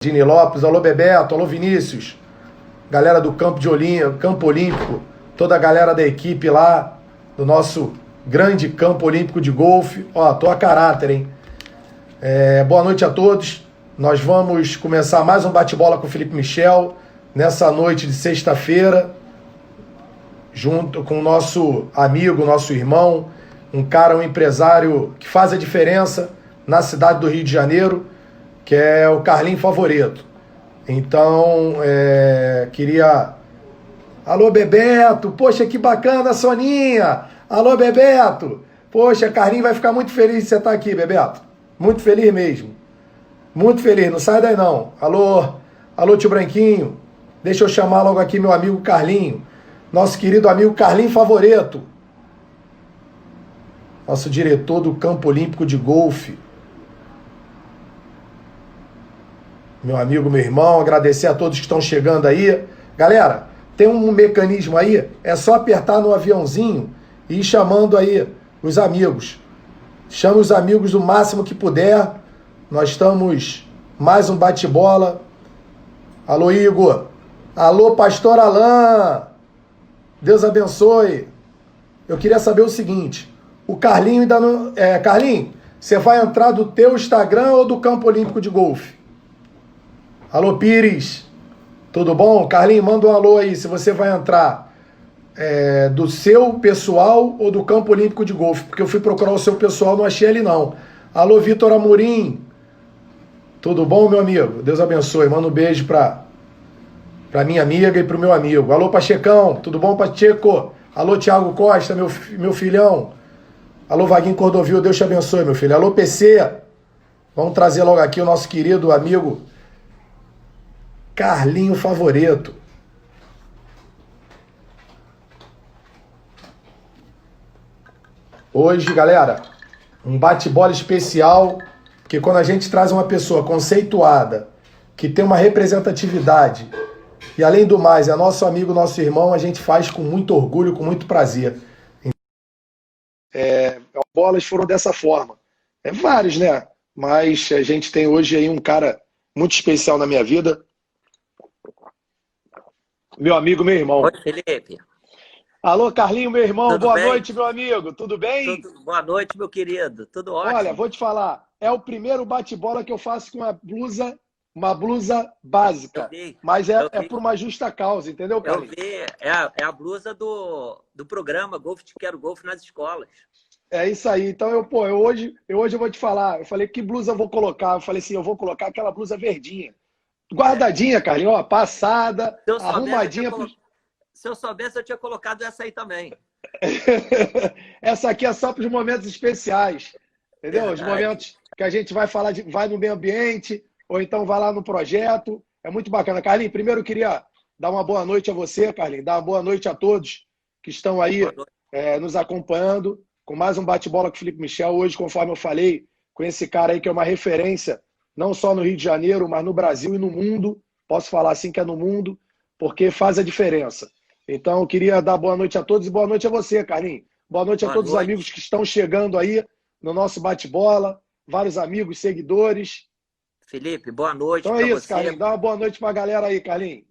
Dini Lopes, alô Bebeto, alô Vinícius, galera do Campo Olímpico, toda a galera da equipe lá, do nosso grande Campo Olímpico de golfe. Ó, tô a caráter, hein? Boa noite a todos. Nós vamos começar mais um bate-bola com o Felipe Michel, nessa noite de sexta-feira, junto com o nosso amigo, nosso irmão, um empresário que faz a diferença na cidade do Rio de Janeiro, que é o Carlinho Favoreto. Então, queria... Alô, Bebeto! Poxa, que bacana, Soninha! Alô, Bebeto! Poxa, Carlinho vai ficar muito feliz de você estar aqui, Bebeto. Muito feliz mesmo. Muito feliz, não sai daí não. Alô, tio Branquinho. Deixa eu chamar logo aqui meu amigo Carlinho. Nosso querido amigo Carlinho Favoreto. Nosso diretor do Campo Olímpico de Golfe. Meu amigo, meu irmão, agradecer a todos que estão chegando aí. Galera, tem um mecanismo aí, é só apertar no aviãozinho e ir chamando aí os amigos. Chame os amigos o máximo que puder. Nós estamos mais um bate-bola. Alô, Igor. Alô, Pastor Alain. Deus abençoe. Eu queria saber o seguinte, o Carlinho ainda não... Carlinho, você vai entrar do teu Instagram ou do Campo Olímpico de Golfe? Alô, Pires, tudo bom? Carlinhos, manda um alô aí, se você vai entrar do seu pessoal ou do Campo Olímpico de Golfe, porque eu fui procurar o seu pessoal, não achei ele não. Alô, Vitor Amorim, tudo bom, meu amigo? Deus abençoe, manda um beijo pra minha amiga e pro meu amigo. Alô, Pachecão, tudo bom, Pacheco? Alô, Thiago Costa, meu filhão. Alô, Vaguinho Cordovil, Deus te abençoe, meu filho. Alô, PC, vamos trazer logo aqui o nosso querido amigo Carlinho Favoreto. Hoje, galera, um bate-bola especial, porque quando a gente traz uma pessoa conceituada, que tem uma representatividade, e além do mais, é nosso amigo, nosso irmão, a gente faz com muito orgulho, com muito prazer. Bolas foram dessa forma. Vários, né? Mas a gente tem hoje aí um cara muito especial na minha vida, meu amigo, meu irmão. Oi, Felipe. Alô, Carlinho, meu irmão. Tudo Boa bem? noite, meu amigo. Tudo bem? Boa noite, meu querido. Tudo ótimo. Olha, vou te falar. É o primeiro bate-bola que eu faço com uma blusa básica. Mas é por uma justa causa, entendeu, Carlinho? Eu vi. É a blusa do programa Golfe Te Quero Golfe nas escolas. É isso aí. Então, hoje eu vou te falar. Eu falei, que blusa eu vou colocar? Eu falei assim, eu vou colocar aquela blusa verdinha. Guardadinha, Carlinhos, ó, passada, arrumadinha. Se eu soubesse, eu tinha colocado essa aí também. Essa aqui é só para os momentos especiais, entendeu? Verdade. Os momentos que a gente vai falar, vai no meio ambiente, ou então vai lá no projeto. É muito bacana. Carlinhos, primeiro eu queria dar uma boa noite a você, Carlinhos, dar uma boa noite a todos que estão aí nos acompanhando, com mais um bate-bola com o Felipe Michel. Hoje, conforme eu falei, com esse cara aí que é uma referência, não só no Rio de Janeiro, mas no Brasil e no mundo. Posso falar assim que é no mundo, porque faz a diferença. Então, eu queria dar boa noite a todos e boa noite a você, Carlinhos. Boa noite a todos os amigos que estão chegando aí no nosso bate-bola, vários amigos, seguidores. Felipe, boa noite para você. Então é isso, Carlinhos. Dá uma boa noite para a galera aí, Carlinhos.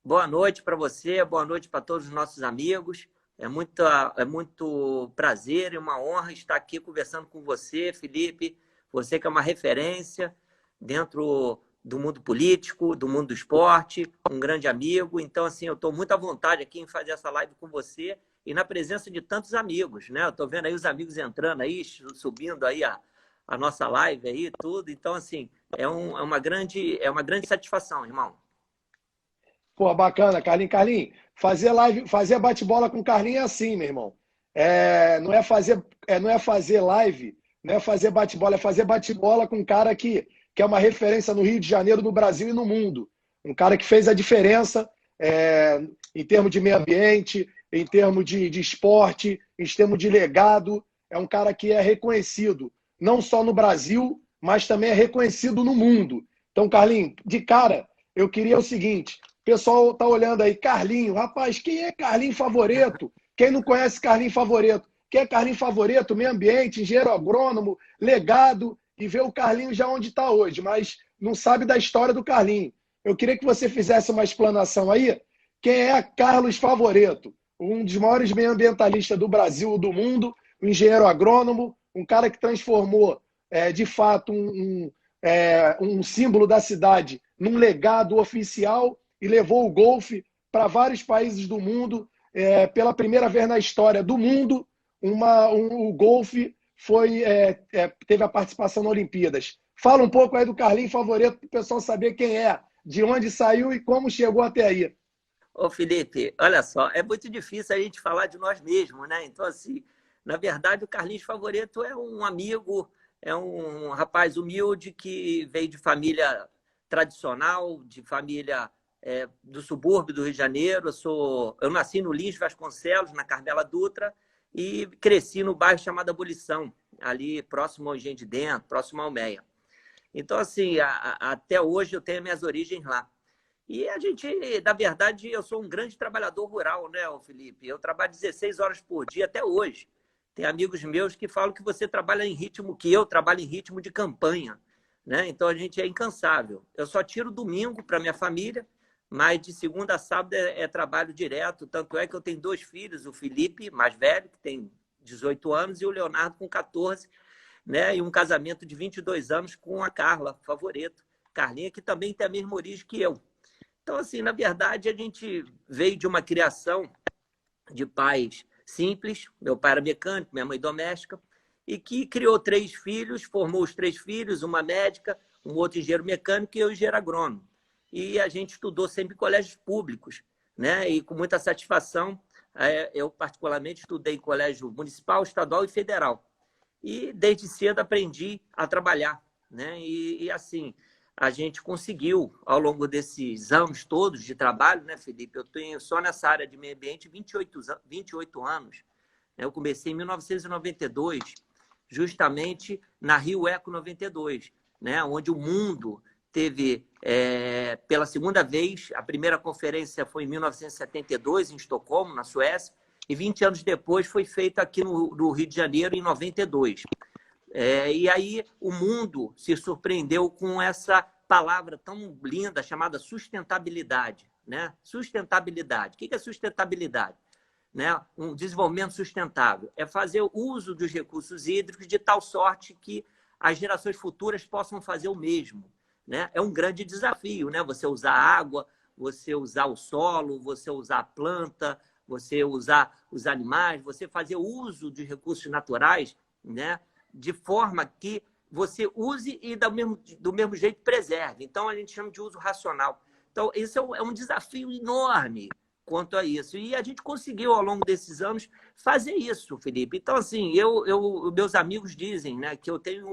Boa noite para você, boa noite para todos os nossos amigos. É muito prazer e uma honra estar aqui conversando com você, Felipe. Você que é uma referência dentro do mundo político, do mundo do esporte, um grande amigo. Então, assim, eu estou muito à vontade aqui em fazer essa live com você e na presença de tantos amigos, né? Eu estou vendo aí os amigos entrando aí, subindo aí a nossa live aí, tudo. Então, assim, é uma grande satisfação, irmão. Pô, bacana, Carlinhos. Carlinhos, fazer live, fazer bate-bola com o Carlinhos é assim, meu irmão. Não é fazer live, não é fazer bate-bola, é fazer bate-bola com um cara que é uma referência no Rio de Janeiro, no Brasil e no mundo. Um cara que fez a diferença em termos de meio ambiente, em termos de esporte, em termos de legado. É um cara que é reconhecido, não só no Brasil, mas também é reconhecido no mundo. Então, Carlinhos, de cara, eu queria o seguinte, o pessoal está olhando aí, Carlinhos, rapaz, quem é Carlinho Favoreto? Quem não conhece Carlinho Favoreto? Quem é Carlinho Favoreto? Meio ambiente, engenheiro agrônomo, legado, e ver o Carlinhos já onde está hoje. Mas não sabe da história do Carlinho. Eu queria que você fizesse uma explanação aí. Quem é Carlos Favoreto? Um dos maiores meioambientalistas do Brasil, do mundo, um engenheiro agrônomo, um cara que transformou, de fato, um símbolo da cidade num legado oficial e levou o golfe para vários países do mundo. Pela primeira vez na história do mundo, o golfe teve a participação nas Olimpíadas. Fala um pouco aí do Carlinho Favoreto para o pessoal saber quem é, de onde saiu e como chegou até aí. Ô, Felipe, olha só, é muito difícil a gente falar de nós mesmos, né? Então, assim, na verdade, o Carlinhos Favoreto é um amigo, é um rapaz humilde que veio de família tradicional, de família do subúrbio do Rio de Janeiro. Eu nasci no Lins Vasconcelos, na Carmela Dutra, e cresci no bairro chamado Abolição, ali próximo ao Engenho de Dentro, próximo ao Meia. Então, assim, até hoje eu tenho minhas origens lá. E a gente, na verdade, eu sou um grande trabalhador rural, né, Felipe? Eu trabalho 16 horas por dia até hoje. Tem amigos meus que falam que você trabalha em ritmo que eu trabalho em ritmo de campanha, né? Então a gente é incansável. Eu só tiro domingo para minha família, mas de segunda a sábado é trabalho direto. Tanto é que eu tenho 2 filhos, o Felipe, mais velho, que tem 18 anos, e o Leonardo, com 14, né? E um casamento de 22 anos com a Carla Favoreto. Carlinha, que também tem a mesma origem que eu. Então, assim, na verdade, a gente veio de uma criação de pais simples. Meu pai era mecânico, minha mãe doméstica, e que criou 3 filhos, formou os 3 filhos, uma médica, um outro engenheiro mecânico e eu engenheiro agrônomo. E a gente estudou sempre em colégios públicos, né? E com muita satisfação, eu particularmente estudei em colégio municipal, estadual e federal. E desde cedo aprendi a trabalhar, né? E assim, a gente conseguiu, ao longo desses anos todos de trabalho, né, Felipe? Eu tenho só nessa área de meio ambiente 28 anos. Eu comecei em 1992, justamente na Rio Eco 92, né, onde o mundo teve, pela segunda vez, a primeira conferência foi em 1972, em Estocolmo, na Suécia, e 20 anos depois foi feita aqui no Rio de Janeiro, em 92. E aí o mundo se surpreendeu com essa palavra tão linda chamada sustentabilidade, né? Sustentabilidade. O que é sustentabilidade? Né? Um desenvolvimento sustentável é fazer uso dos recursos hídricos de tal sorte que as gerações futuras possam fazer o mesmo, né? É um grande desafio, né? Você usar água, você usar o solo, você usar a planta, você usar os animais, você fazer uso de recursos naturais, né? De forma que você use e do mesmo jeito preserve. Então, a gente chama de uso racional. Então, esse é um desafio enorme quanto a isso. E a gente conseguiu, ao longo desses anos, fazer isso, Felipe. Então, assim, meus amigos dizem, né, que eu tenho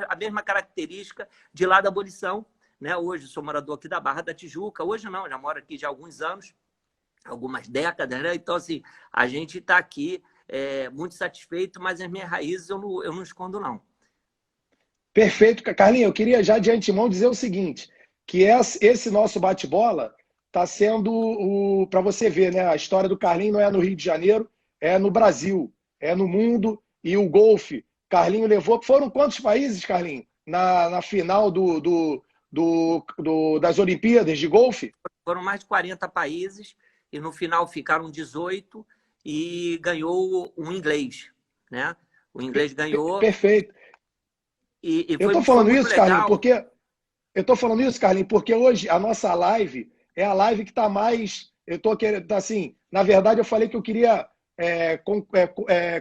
a mesma característica de lá da abolição. Né? Hoje sou morador aqui da Barra da Tijuca. Hoje não, já moro aqui já há alguns anos, algumas décadas. Né? Então, assim, a gente está aqui muito satisfeito, mas as minhas raízes eu não escondo, não. Perfeito, Carlinhos. Eu queria já de antemão dizer o seguinte, que esse nosso bate-bola está sendo, para você ver, né? A história do Carlinhos não é no Rio de Janeiro, é no Brasil, é no mundo. E o golfe, Carlinhos levou... Foram quantos países, Carlinhos, na final das Olimpíadas de golfe? Foram mais de 40 países e no final ficaram 18 e ganhou um inglês, né? O inglês ganhou. Perfeito. Eu estou falando isso, Carlinhos, porque eu estou falando isso, Carlinhos, porque hoje a nossa live é a live que está mais. Eu estou querendo, assim, na verdade, eu falei que eu queria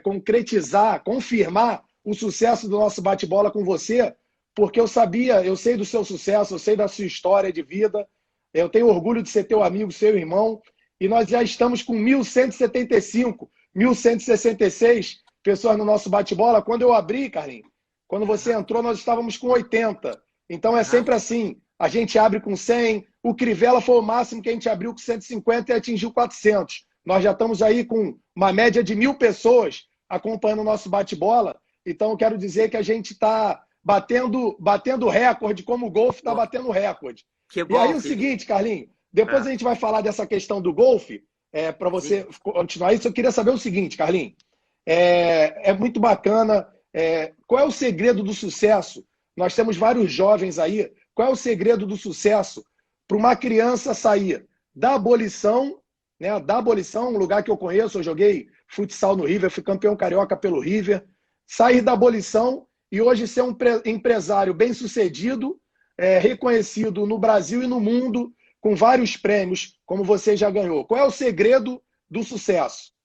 concretizar, confirmar o sucesso do nosso bate-bola com você, porque eu sei do seu sucesso, eu sei da sua história de vida, eu tenho orgulho de ser teu amigo, seu irmão. E nós já estamos com 1.175, 1.166 pessoas no nosso bate-bola. Quando eu abri, Carlinhos, quando você entrou, nós estávamos com 80. Então é sempre assim. A gente abre com 100. O Crivella foi o máximo que a gente abriu com 150 e atingiu 400. Nós já estamos aí com uma média de 1.000 pessoas acompanhando o nosso bate-bola. Então eu quero dizer que a gente está batendo recorde, como o golfe está batendo recorde. Que bom, e aí o seguinte, Carlinhos, depois a gente vai falar dessa questão do golfe, para você continuar isso. Eu queria saber o seguinte, Carlinhos. É muito bacana. Qual é o segredo do sucesso? Nós temos vários jovens aí qual é o segredo do sucesso para uma criança sair da abolição, né? Da abolição, um lugar que eu conheço, eu joguei futsal no River, fui campeão carioca pelo River, sair da abolição e hoje ser um empresário bem-sucedido, reconhecido no Brasil e no mundo, com vários prêmios, como você já ganhou. Qual é o segredo do sucesso?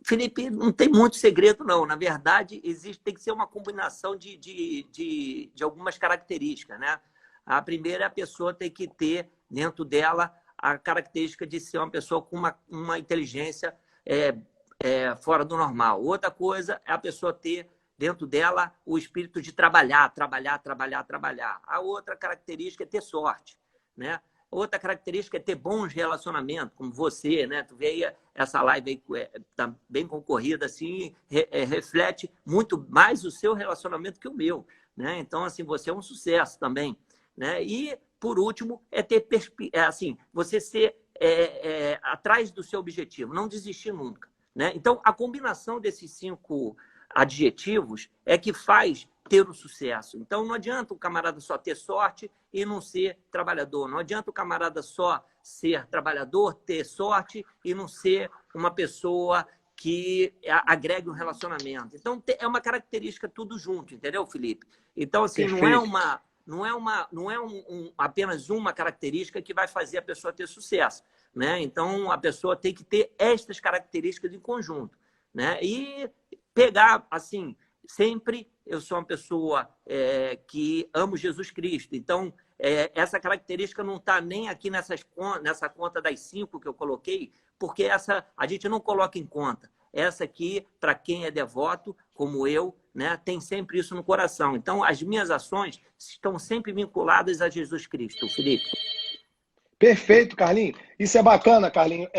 Felipe, não tem muito segredo, não. Na verdade, tem que ser uma combinação de algumas características, né? A primeira, a pessoa tem que ter dentro dela a característica de ser uma pessoa com uma inteligência fora do normal. Outra coisa é a pessoa ter dentro dela o espírito de trabalhar. A outra característica é ter sorte, né? Outra característica é ter bons relacionamentos, como você, né? Tu vê aí, essa live aí tá bem concorrida, assim, reflete muito mais o seu relacionamento que o meu, né? Então, assim, você é um sucesso também, né? E, por último, é ter assim, você ser atrás do seu objetivo, não desistir nunca, né? Então, a combinação desses 5 adjetivos é que faz ter o sucesso. Então, não adianta o camarada só ter sorte e não ser trabalhador. Não adianta o camarada só ser trabalhador, ter sorte e não ser uma pessoa que agregue um relacionamento. Então, é uma característica tudo junto, entendeu, Felipe? Então, assim, não é apenas uma característica que vai fazer a pessoa ter sucesso, né? Então, a pessoa tem que ter estas características em conjunto, né? E pegar, assim, sempre eu sou uma pessoa que amo Jesus Cristo. Então, essa característica não está nem aqui nessa conta das 5 que eu coloquei, porque essa a gente não coloca em conta. Essa aqui, para quem é devoto, como eu, né, tem sempre isso no coração. Então, as minhas ações estão sempre vinculadas a Jesus Cristo, Felipe. Perfeito, Carlinhos. Isso é bacana, Carlinhos.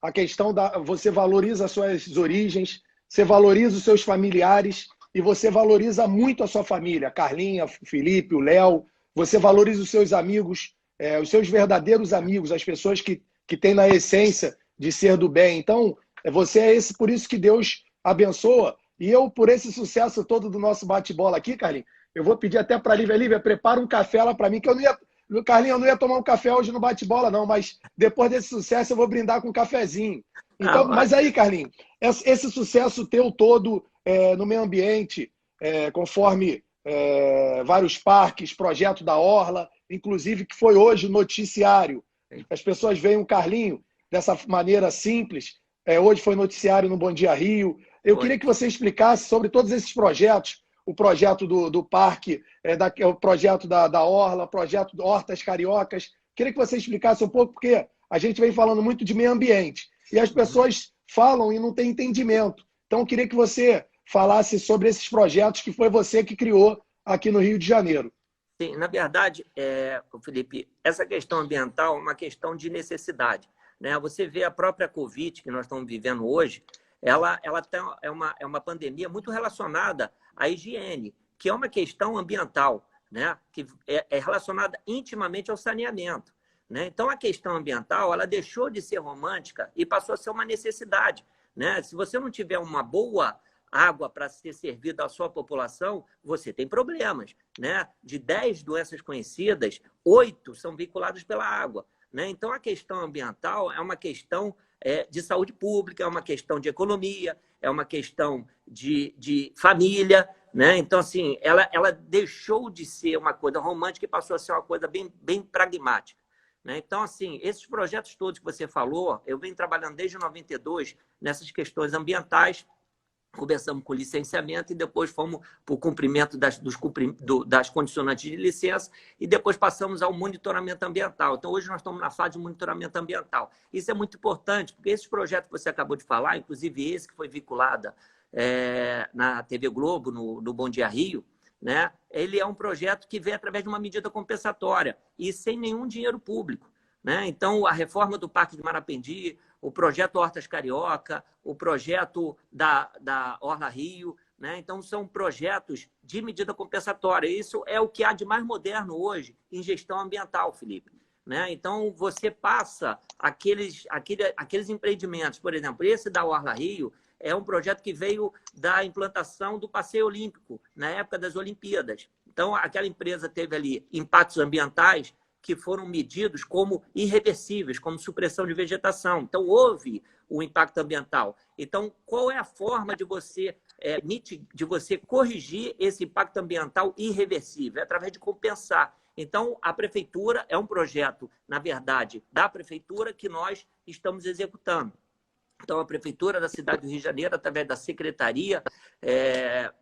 A questão você valoriza as suas origens, você valoriza os seus familiares e você valoriza muito a sua família, Carlinha, o Felipe, o Léo. Você valoriza os seus amigos, os seus verdadeiros amigos, as pessoas que têm na essência de ser do bem. Então, você é por isso que Deus abençoa. E eu, por esse sucesso todo do nosso bate-bola aqui, Carlinhos, eu vou pedir até para a Lívia, prepara um café lá para mim, que Carlinhos, eu não ia tomar um café hoje no bate-bola, não, mas depois desse sucesso eu vou brindar com um cafezinho. Então, mas aí, Carlinhos, esse sucesso teu todo no meio ambiente, conforme vários parques, projeto da Orla, inclusive que foi hoje o noticiário. As pessoas veem o Carlinho dessa maneira simples. Hoje foi noticiário no Bom Dia Rio. Eu queria que você explicasse sobre todos esses projetos, o projeto do parque, o projeto da Orla, o projeto do Hortas Cariocas. Queria que você explicasse um pouco, porque a gente vem falando muito de meio ambiente e as pessoas falam e não têm entendimento. Então, eu queria que você falasse sobre esses projetos que foi você que criou aqui no Rio de Janeiro. Sim, na verdade, Felipe, essa questão ambiental é uma questão de necessidade, né? Você vê a própria Covid que nós estamos vivendo hoje, ela é uma pandemia muito relacionada à higiene, que é uma questão ambiental, né? Que é relacionada intimamente ao saneamento, né? Então, a questão ambiental ela deixou de ser romântica e passou a ser uma necessidade, né? Se você não tiver uma boa água para ser servida à sua população, você tem problemas, né? De 10 doenças conhecidas, 8 são vinculadas pela água, né? Então, a questão ambiental é uma questão de saúde pública, é uma questão de economia, é uma questão de família, né? Então, assim, ela deixou de ser uma coisa romântica e passou a ser uma coisa bem, bem pragmática, né? Então, assim, esses projetos todos que você falou, eu venho trabalhando desde 92 nessas questões ambientais. Começamos com licenciamento e depois fomos para o cumprimento das condicionantes de licença e depois passamos ao monitoramento ambiental. Então, hoje nós estamos na fase de monitoramento ambiental. Isso é muito importante, porque esse projeto que você acabou de falar, inclusive esse que foi vinculado na TV Globo, no Bom Dia Rio, né? Ele é um projeto que vem através de uma medida compensatória e sem nenhum dinheiro público, né? Então, a reforma do Parque de Marapendi, o projeto Hortas Carioca, o projeto da Orla Rio, né? Então, são projetos de medida compensatória. Isso é o que há de mais moderno hoje em gestão ambiental, Felipe, né? Então, você passa aqueles empreendimentos, por exemplo, esse da Orla Rio é um projeto que veio da implantação do passeio olímpico, na época das Olimpíadas. Então, aquela empresa teve ali impactos ambientais que foram medidos como irreversíveis, como supressão de vegetação. Então, houve o impacto ambiental. Então, qual é a forma de você corrigir esse impacto ambiental irreversível? É através de compensar. Então, a prefeitura é um projeto, na verdade, da prefeitura que nós estamos executando. Então, a Prefeitura da cidade do Rio de Janeiro, através da Secretaria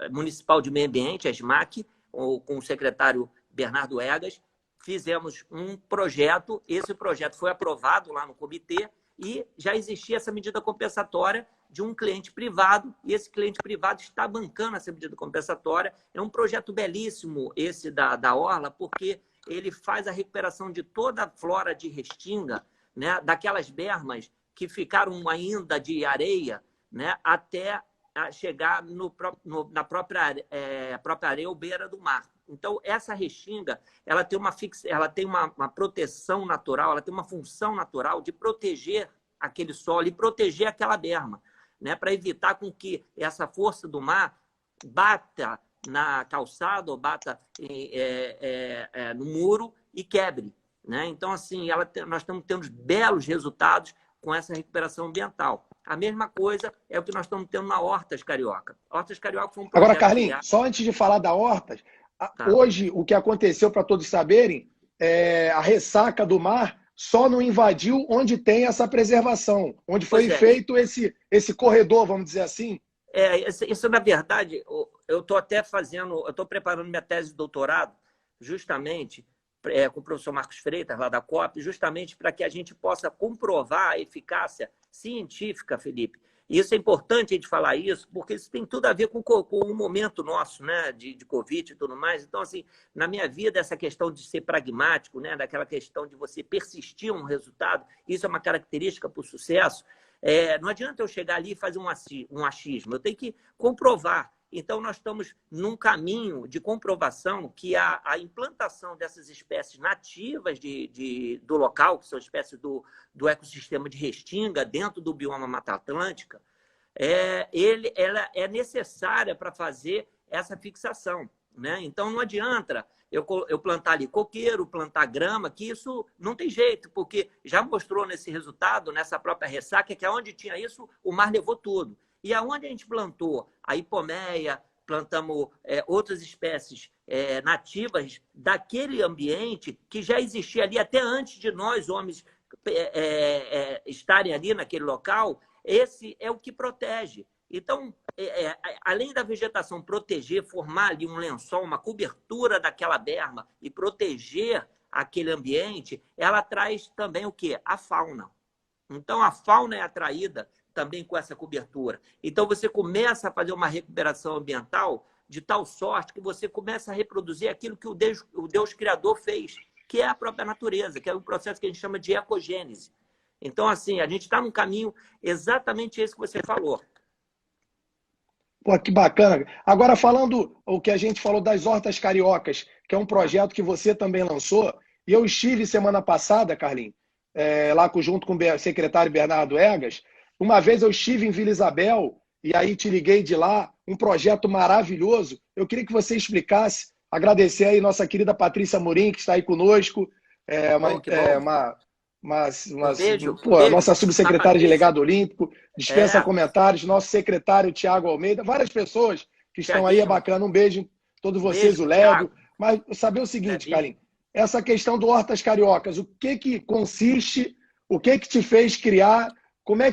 Municipal de Meio Ambiente, a SMAC, com o secretário Bernardo Egas, fizemos um projeto. Esse projeto foi aprovado lá no comitê e já existia essa medida compensatória de um cliente privado, e esse cliente privado está bancando essa medida compensatória. É um projeto belíssimo esse da Orla, porque ele faz a recuperação de toda a flora de Restinga, né, daquelas bermas que ficaram ainda de areia, né, até chegar na própria areia ou beira do mar. Então, essa restinga ela tem uma proteção natural, ela tem uma função natural de proteger aquele solo e proteger aquela berma, né, para evitar com que essa força do mar bata na calçada ou bata no muro e quebre, né? Então, assim, nós estamos tendo belos resultados com essa recuperação ambiental. A mesma coisa é o que nós estamos tendo na Hortas Carioca. Hortas Carioca foi um projeto... Agora, Carlinhos, só antes de falar da Hortas, hoje o que aconteceu, para todos saberem, a ressaca do mar só não invadiu onde tem essa preservação, onde foi feito esse corredor, vamos dizer assim. Isso, na verdade, eu estou preparando minha tese de doutorado, justamente com o professor Marcos Freitas, lá da COP, justamente para que a gente possa comprovar a eficácia científica, Felipe. E isso é importante a gente falar isso, porque isso tem tudo a ver com o momento nosso, né, de Covid e tudo mais. Então, assim, na minha vida, essa questão de ser pragmático, né, daquela questão de você persistir um resultado, isso é uma característica para o sucesso. Não adianta eu chegar ali e fazer um achismo, eu tenho que comprovar. Então, nós estamos num caminho de comprovação que a implantação dessas espécies nativas do local, que são espécies do ecossistema de Restinga, dentro do bioma Mata Atlântica, ela é necessária para fazer essa fixação, né? Então, não adianta eu plantar ali coqueiro, plantar grama, que isso não tem jeito, porque já mostrou nesse resultado, nessa própria ressaca, que aonde tinha isso, o mar levou tudo. E aonde a gente plantou a hipomeia, plantamos outras espécies nativas daquele ambiente que já existia ali até antes de nós, homens, estarem ali naquele local, esse é o que protege. Então, além da vegetação proteger, formar ali um lençol, uma cobertura daquela berma e proteger aquele ambiente, ela traz também o quê? A fauna. Então, a fauna é atraída também com essa cobertura. Então, você começa a fazer uma recuperação ambiental de tal sorte que você começa a reproduzir aquilo que o Deus Criador fez, que é a própria natureza, que é um processo que a gente chama de ecogênese. Então, assim, a gente está num caminho exatamente esse que você falou. Pô, que bacana. Agora, falando o que a gente falou das Hortas Cariocas, que é um projeto que você também lançou, e eu estive semana passada, Carlinhos, junto com o secretário Bernardo Egas. Uma vez eu estive em Vila Isabel, e aí te liguei de lá, um projeto maravilhoso. Eu queria que você explicasse, agradecer aí nossa querida Patrícia Morim, que está aí conosco, nossa subsecretária de Legado Olímpico, dispensa comentários, nosso secretário Tiago Almeida, várias pessoas que estão aí, é bacana. Um beijo em todos vocês, o Lego. Mas saber o seguinte, Carlinhos, essa questão do Hortas Cariocas, o que consiste, o que te fez criar, como é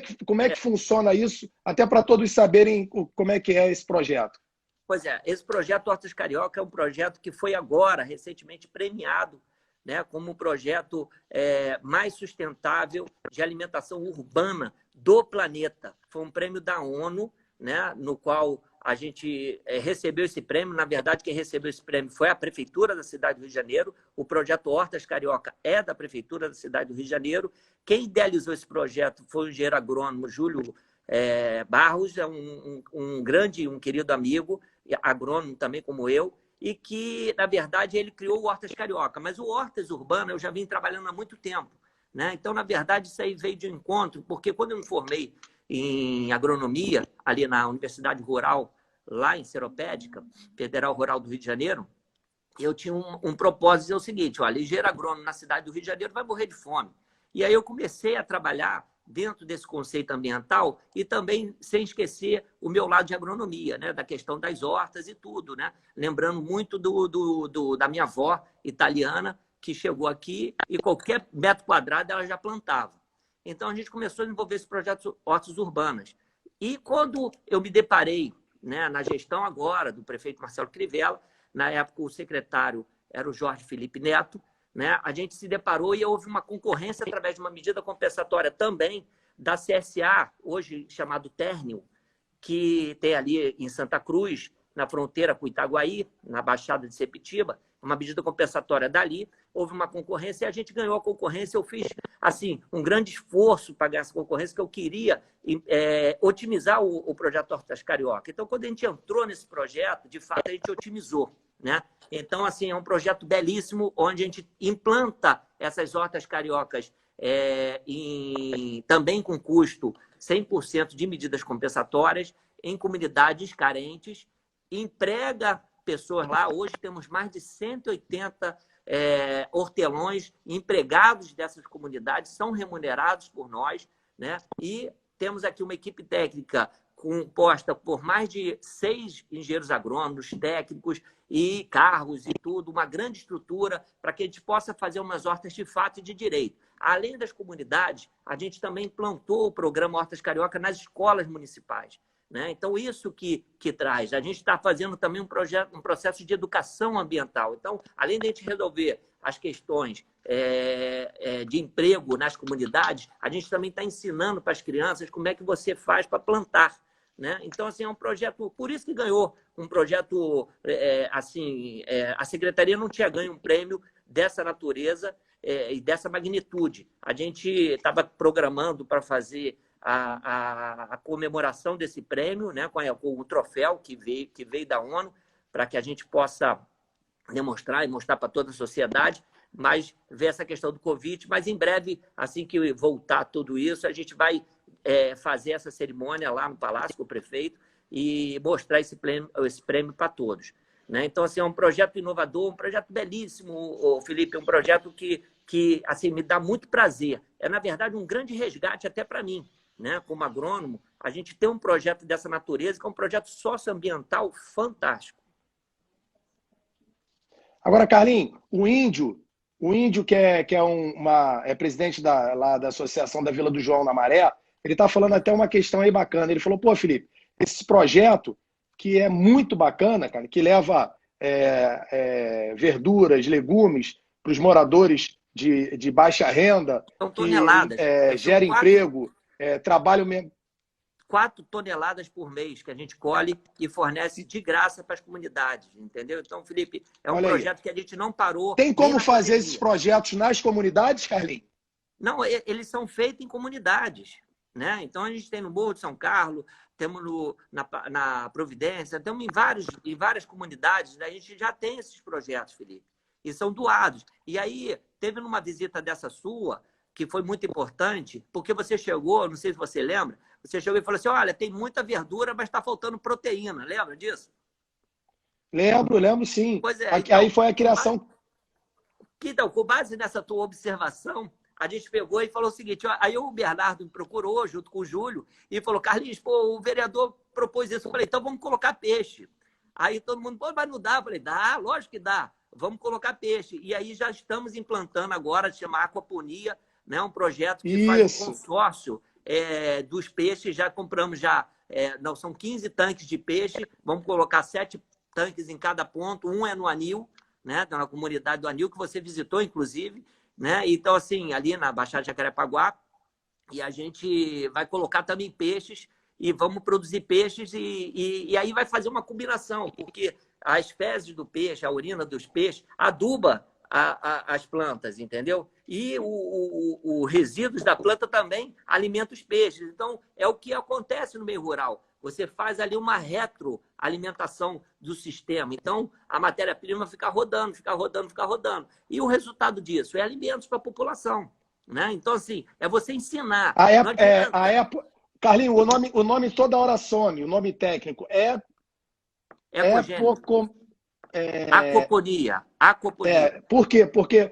que funciona isso, até para todos saberem como é que é esse projeto. Pois é, esse projeto Hortas Carioca é um projeto que foi agora, recentemente, premiado, né, como o projeto mais sustentável de alimentação urbana do planeta. Foi um prêmio da ONU, né, no qual a gente recebeu esse prêmio. Na verdade, quem recebeu esse prêmio foi a Prefeitura da cidade do Rio de Janeiro. O projeto Hortas Carioca é da Prefeitura da cidade do Rio de Janeiro. Quem idealizou esse projeto foi o engenheiro agrônomo Júlio Barros, um querido amigo, agrônomo também como eu, e que, na verdade, ele criou o Hortas Carioca. Mas o Hortas Urbana eu já vim trabalhando há muito tempo, né? Então, na verdade, isso aí veio de encontro, porque quando eu me formei em agronomia, ali na Universidade Rural, lá em Seropédica, Federal Rural do Rio de Janeiro, eu tinha um propósito, dizer o seguinte: olha, engenheiro agrônomo na cidade do Rio de Janeiro vai morrer de fome. E aí eu comecei a trabalhar dentro desse conceito ambiental e também sem esquecer o meu lado de agronomia, né? Da questão das hortas e tudo, né? Lembrando muito da minha avó italiana, que chegou aqui e qualquer metro quadrado ela já plantava. Então a gente começou a desenvolver esse projeto de hortas urbanas. E quando eu me deparei, né, na gestão agora do prefeito Marcelo Crivella, na época o secretário era o Jorge Felipe Neto, né, a gente se deparou e houve uma concorrência através de uma medida compensatória também da CSA, hoje chamado Térnio, que tem ali em Santa Cruz, na fronteira com Itaguaí, na Baixada de Sepetiba, uma medida compensatória dali. Houve uma concorrência e a gente ganhou a concorrência. Eu fiz assim um grande esforço para ganhar essa concorrência, que eu queria otimizar o projeto Hortas Carioca. Então, quando a gente entrou nesse projeto, de fato, a gente otimizou, né? Então, assim, é um projeto belíssimo, onde a gente implanta essas hortas cariocas também com custo 100% de medidas compensatórias em comunidades carentes, emprega pessoas lá. Hoje temos mais de 180 hortelões empregados dessas comunidades, são remunerados por nós, né? E temos aqui uma equipe técnica composta por mais de 6 engenheiros agrônomos, técnicos e carros e tudo, uma grande estrutura para que a gente possa fazer umas hortas de fato e de direito. Além das comunidades, a gente também implantou o programa Hortas Carioca nas escolas municipais, né? Então, isso que traz. A gente está fazendo também um processo de educação ambiental. Então, além de a gente resolver as questões de emprego nas comunidades, a gente também está ensinando para as crianças como é que você faz para plantar, né? Então, assim, é um projeto, por isso que ganhou um projeto, a Secretaria não tinha ganho um prêmio dessa natureza e dessa magnitude. A gente estava programando para fazer a comemoração desse prêmio, né, com o troféu que veio da ONU, para que a gente possa demonstrar e mostrar para toda a sociedade, mas ver essa questão do Covid. Mas em breve, assim que voltar tudo isso, a gente vai fazer essa cerimônia lá no Palácio com o prefeito e mostrar esse prêmio para todos, né? Então, assim, é um projeto inovador, um projeto belíssimo, Felipe, um projeto que assim, me dá muito prazer. É, na verdade, um grande resgate até para mim, né? Como agrônomo, a gente tem um projeto dessa natureza, que é um projeto socioambiental fantástico. Agora, Carlinhos, o índio que é presidente lá da Associação da Vila do João na Maré, ele está falando até uma questão aí bacana. Ele falou: pô, Felipe, esse projeto que é muito bacana, cara, que leva verduras, legumes para os moradores de baixa renda, são toneladas, que gera emprego, trabalho mesmo. 4 toneladas por mês que a gente colhe e fornece de graça para as comunidades, entendeu? Então, Felipe, é um projeto que a gente não parou. Tem como fazer esses projetos nas comunidades, Carlinhos? Não, eles são feitos em comunidades, né? Então, a gente tem no Morro de São Carlos, temos na Providência, temos em várias comunidades, né? A gente já tem esses projetos, Felipe, e são doados. E aí, teve numa visita dessa sua, que foi muito importante, porque você chegou, não sei se você lembra, você chegou e falou assim: olha, tem muita verdura, mas está faltando proteína. Lembra disso? Lembro sim. Pois é. Aí foi a criação. Então, com base nessa tua observação, a gente pegou e falou o seguinte: ó, aí o Bernardo me procurou, junto com o Júlio, e falou: Carlinhos, pô, o vereador propôs isso. Eu falei: então vamos colocar peixe. Aí todo mundo: pô, mas não dá. Eu falei: dá, lógico que dá. Vamos colocar peixe. E aí já estamos implantando agora, chama Aquaponia, né? Um projeto que faz um consórcio dos peixes. Já compramos, não, são 15 tanques de peixe, vamos colocar 7 tanques em cada ponto, um é no Anil, né? Na comunidade do Anil, que você visitou, inclusive, né? Então, assim, ali na Baixada de Jacarepaguá, e a gente vai colocar também peixes, e vamos produzir peixes, e aí vai fazer uma combinação, porque as fezes do peixe, a urina dos peixes, aduba as plantas, entendeu? E os resíduos da planta também alimentam os peixes. Então, é o que acontece no meio rural. Você faz ali uma retroalimentação do sistema. Então, a matéria-prima fica rodando, fica rodando, fica rodando. E o resultado disso é alimentos para a população, né? Então, assim, é você ensinar. Carlinhos, o nome toda hora some, o nome técnico Acoponia. Acoponia. Por quê? Porque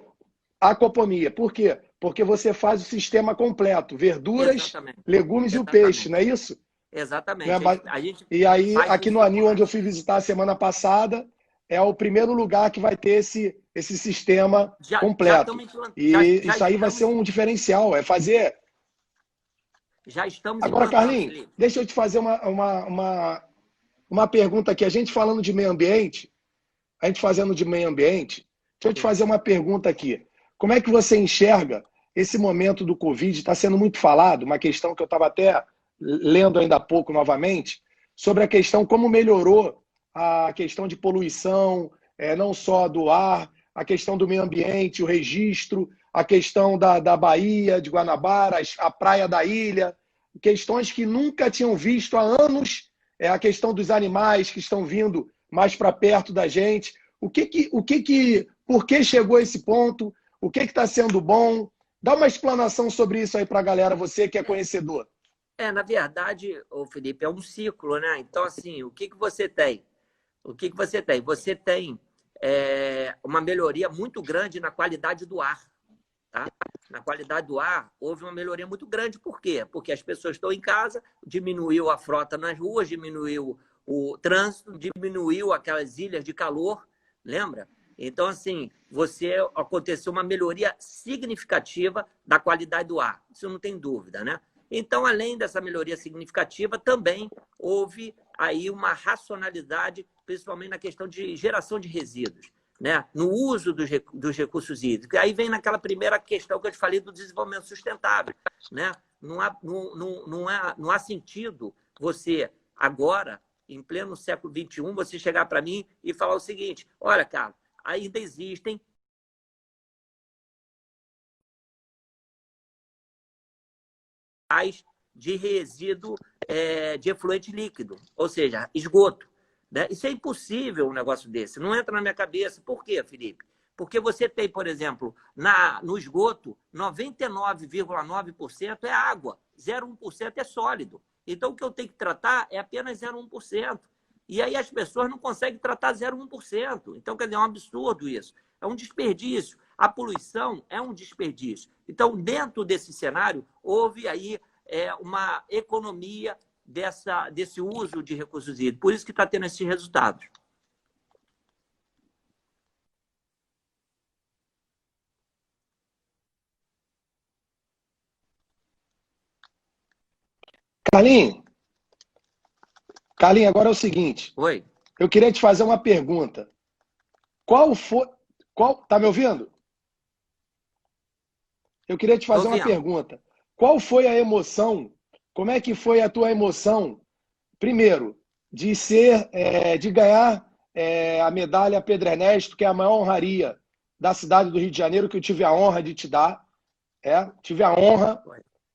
acoponia. Por quê? Porque você faz o sistema completo, verduras, Exatamente. legumes e o peixe, Exatamente. não é isso? Não Exatamente. é? A gente E aí, faz aqui no isso Anil, onde eu lá. fui visitar a semana passada, é o primeiro lugar que vai ter esse sistema Já completo. estamos implantando. E isso aí vai ser um diferencial, é fazer... Já estamos Agora, implantando, Carlinhos, Felipe. deixa eu te fazer uma pergunta aqui. A gente falando de meio ambiente, a gente fazendo de meio ambiente, deixa eu te Sim. fazer uma pergunta aqui. Como é que você enxerga esse momento do Covid? Está sendo muito falado, uma questão que eu estava até lendo ainda há pouco novamente, sobre a questão como melhorou a questão de poluição, não só do ar, a questão do meio ambiente, o registro, a questão da Baía, de Guanabara, a praia da ilha, questões que nunca tinham visto há anos, a questão dos animais que estão vindo mais para perto da gente. Por que chegou a esse ponto? O que está sendo bom? Dá uma explanação sobre isso aí para a galera, você que é conhecedor. Na verdade, o Felipe, é um ciclo, né? Então, assim, o que você tem? O que você tem? Você tem uma melhoria muito grande na qualidade do ar. Tá? Na qualidade do ar, houve uma melhoria muito grande. Por quê? Porque as pessoas estão em casa, diminuiu a frota nas ruas, diminuiu o trânsito, diminuiu aquelas ilhas de calor, lembra? Então, assim, aconteceu uma melhoria significativa da qualidade do ar. Isso não tem dúvida, né? Então, além dessa melhoria significativa, também houve aí uma racionalidade, principalmente na questão de geração de resíduos, né? No uso dos recursos hídricos. Aí vem naquela primeira questão que eu te falei do desenvolvimento sustentável, né? Não há sentido você, agora, em pleno século XXI, você chegar para mim e falar o seguinte: olha, cara, ainda existem de resíduo de efluente líquido, ou seja, esgoto. Né? Isso é impossível, um negócio desse. Não entra na minha cabeça. Por quê, Felipe? Porque você tem, por exemplo, no esgoto, 99,9% é água, 0,1% é sólido. Então, o que eu tenho que tratar é apenas 0,1%. E aí as pessoas não conseguem tratar 0,1%. Então, quer dizer, é um absurdo isso. É um desperdício. A poluição é um desperdício. Então, dentro desse cenário, houve aí uma economia desse uso de recursos hídricos. Por isso que está tendo esses resultados. Carlinhos, agora é o seguinte. Oi. Eu queria te fazer uma pergunta. Tá me ouvindo? Eu queria te fazer uma pergunta. Qual foi a emoção? Como é que foi a tua emoção, primeiro, de ganhar a medalha Pedro Ernesto, que é a maior honraria da cidade do Rio de Janeiro, que eu tive a honra de te dar. Tive a honra.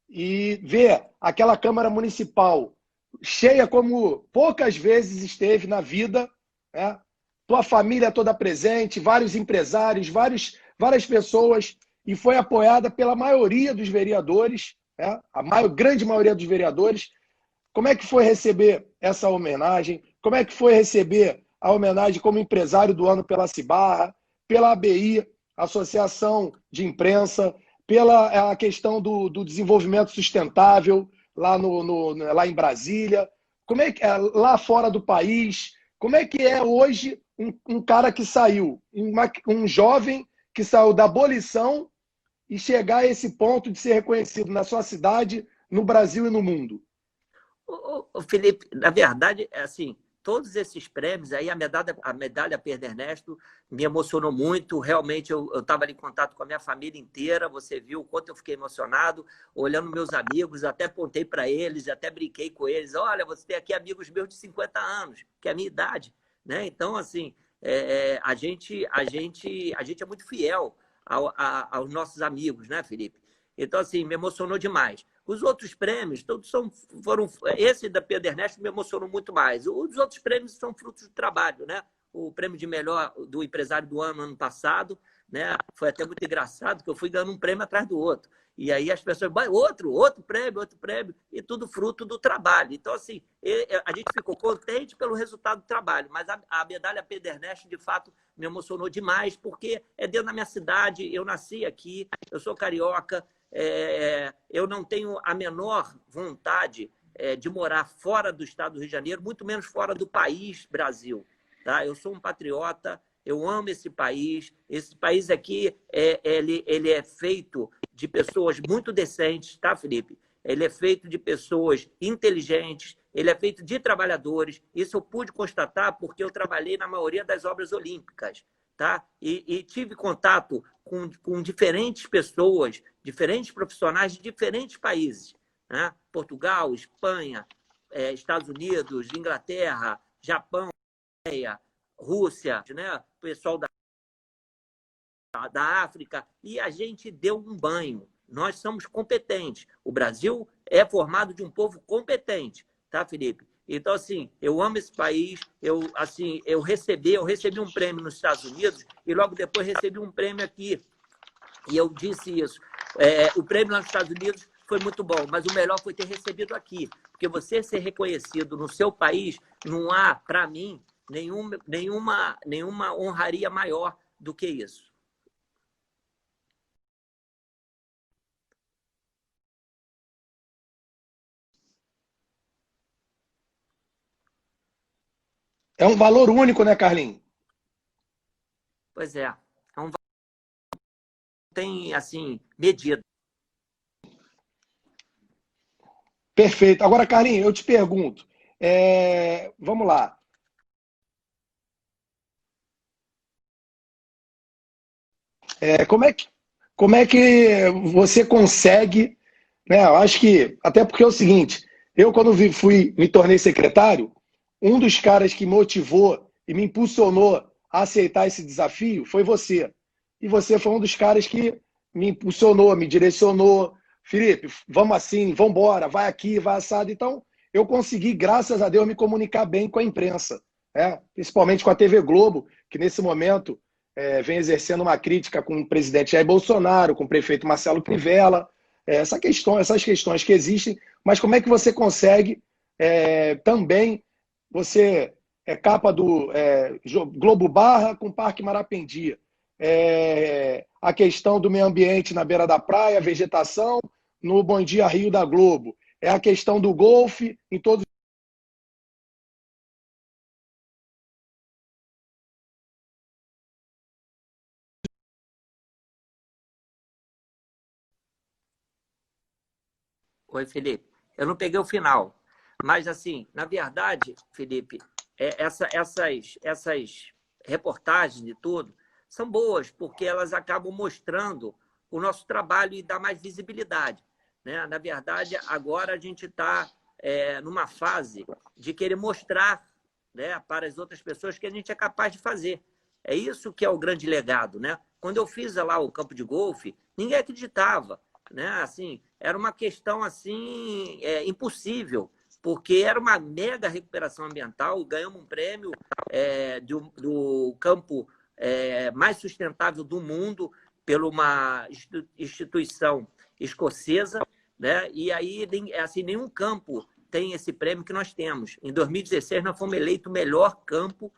E ver aquela Câmara Municipal cheia como poucas vezes esteve na vida, né? Tua família toda presente, vários empresários, várias pessoas, e foi apoiada pela maioria dos vereadores, né? Grande maioria dos vereadores. Como é que foi receber essa homenagem? Como é que foi receber a homenagem como empresário do ano pela Cibarra, pela ABI, Associação de Imprensa, pela a questão do desenvolvimento sustentável lá em Brasília? Como é que é lá fora do país? Como é que é hoje um cara que saiu, um jovem que saiu da abolição e chegar a esse ponto de ser reconhecido na sua cidade, no Brasil e no mundo? Felipe, na verdade, assim, todos esses prêmios, aí a medalha Pedro Ernesto me emocionou muito. Realmente, eu estava ali em contato com a minha família inteira. Você viu o quanto eu fiquei emocionado, olhando meus amigos, até apontei para eles, até brinquei com eles. Olha, você tem aqui amigos meus de 50 anos, que é a minha idade. Né? Então, assim, a gente é muito fiel aos nossos amigos, né, Felipe? Então, assim, me emocionou demais. Os outros prêmios, todos foram... Esse da Pedro Ernesto me emocionou muito mais. Os outros prêmios são frutos do trabalho, né? O prêmio de melhor do empresário do ano passado, né? Foi até muito engraçado, que eu fui ganhando um prêmio atrás do outro. E aí as pessoas, outro prêmio, e tudo fruto do trabalho. Então, assim, a gente ficou contente pelo resultado do trabalho, mas a medalha Pedernest, de fato, me emocionou demais, porque é dentro da minha cidade, eu nasci aqui, eu sou carioca, eu não tenho a menor vontade de morar fora do estado do Rio de Janeiro, muito menos fora do país Brasil. Tá? Eu sou um patriota, eu amo esse país aqui, ele é feito de pessoas muito decentes, tá, Felipe? Ele é feito de pessoas inteligentes, ele é feito de trabalhadores. Isso eu pude constatar porque eu trabalhei na maioria das obras olímpicas, tá? E tive contato com diferentes pessoas, diferentes profissionais de diferentes países, né? Portugal, Espanha, Estados Unidos, Inglaterra, Japão, Rússia, né? Pessoal da África, e a gente deu um banho. Nós somos competentes. O Brasil é formado de um povo competente, tá, Felipe? Então, assim, eu amo esse país. Eu recebi um prêmio nos Estados Unidos e logo depois recebi um prêmio aqui. E eu disse isso. O prêmio lá nos Estados Unidos foi muito bom, mas o melhor foi ter recebido aqui. Porque você ser reconhecido no seu país, não há, para mim, nenhuma honraria maior do que isso. É um valor único, né, Carlinhos? Pois é. Tem, assim, medida. Perfeito. Agora, Carlinhos, eu te pergunto, vamos lá. Como é que você consegue, né? Eu acho que, até porque é o seguinte, eu quando me tornei secretário, um dos caras que motivou e me impulsionou a aceitar esse desafio foi você. E você foi um dos caras que me impulsionou, me direcionou. Felipe, vamos assim, vamos embora, vai aqui, vai assado. Então, eu consegui, graças a Deus, me comunicar bem com a imprensa, né? Principalmente com a TV Globo, que nesse momento vem exercendo uma crítica com o presidente Jair Bolsonaro, com o prefeito Marcelo Crivella, essas questões que existem, mas como é que você consegue também, você capa do Globo Barra com Parque Marapendi, a questão do meio ambiente na beira da praia, vegetação, no Bom Dia Rio da Globo, a questão do golfe em todos. Oi, Felipe. Eu não peguei o final. Mas, assim, na verdade, Felipe, essas reportagens e tudo são boas, porque elas acabam mostrando o nosso trabalho e dá mais visibilidade, né? Na verdade, agora a gente está numa fase de querer mostrar, né, para as outras pessoas que a gente é capaz de fazer. É isso que é o grande legado, né? Quando eu fiz lá o campo de golfe, ninguém acreditava, né? Assim, era uma questão assim impossível, porque era uma mega recuperação ambiental. Ganhamos um prêmio do campo mais sustentável do mundo por uma instituição escocesa, né? E aí, assim, nenhum campo tem esse prêmio que nós temos. Em 2016, nós fomos eleitos o melhor campo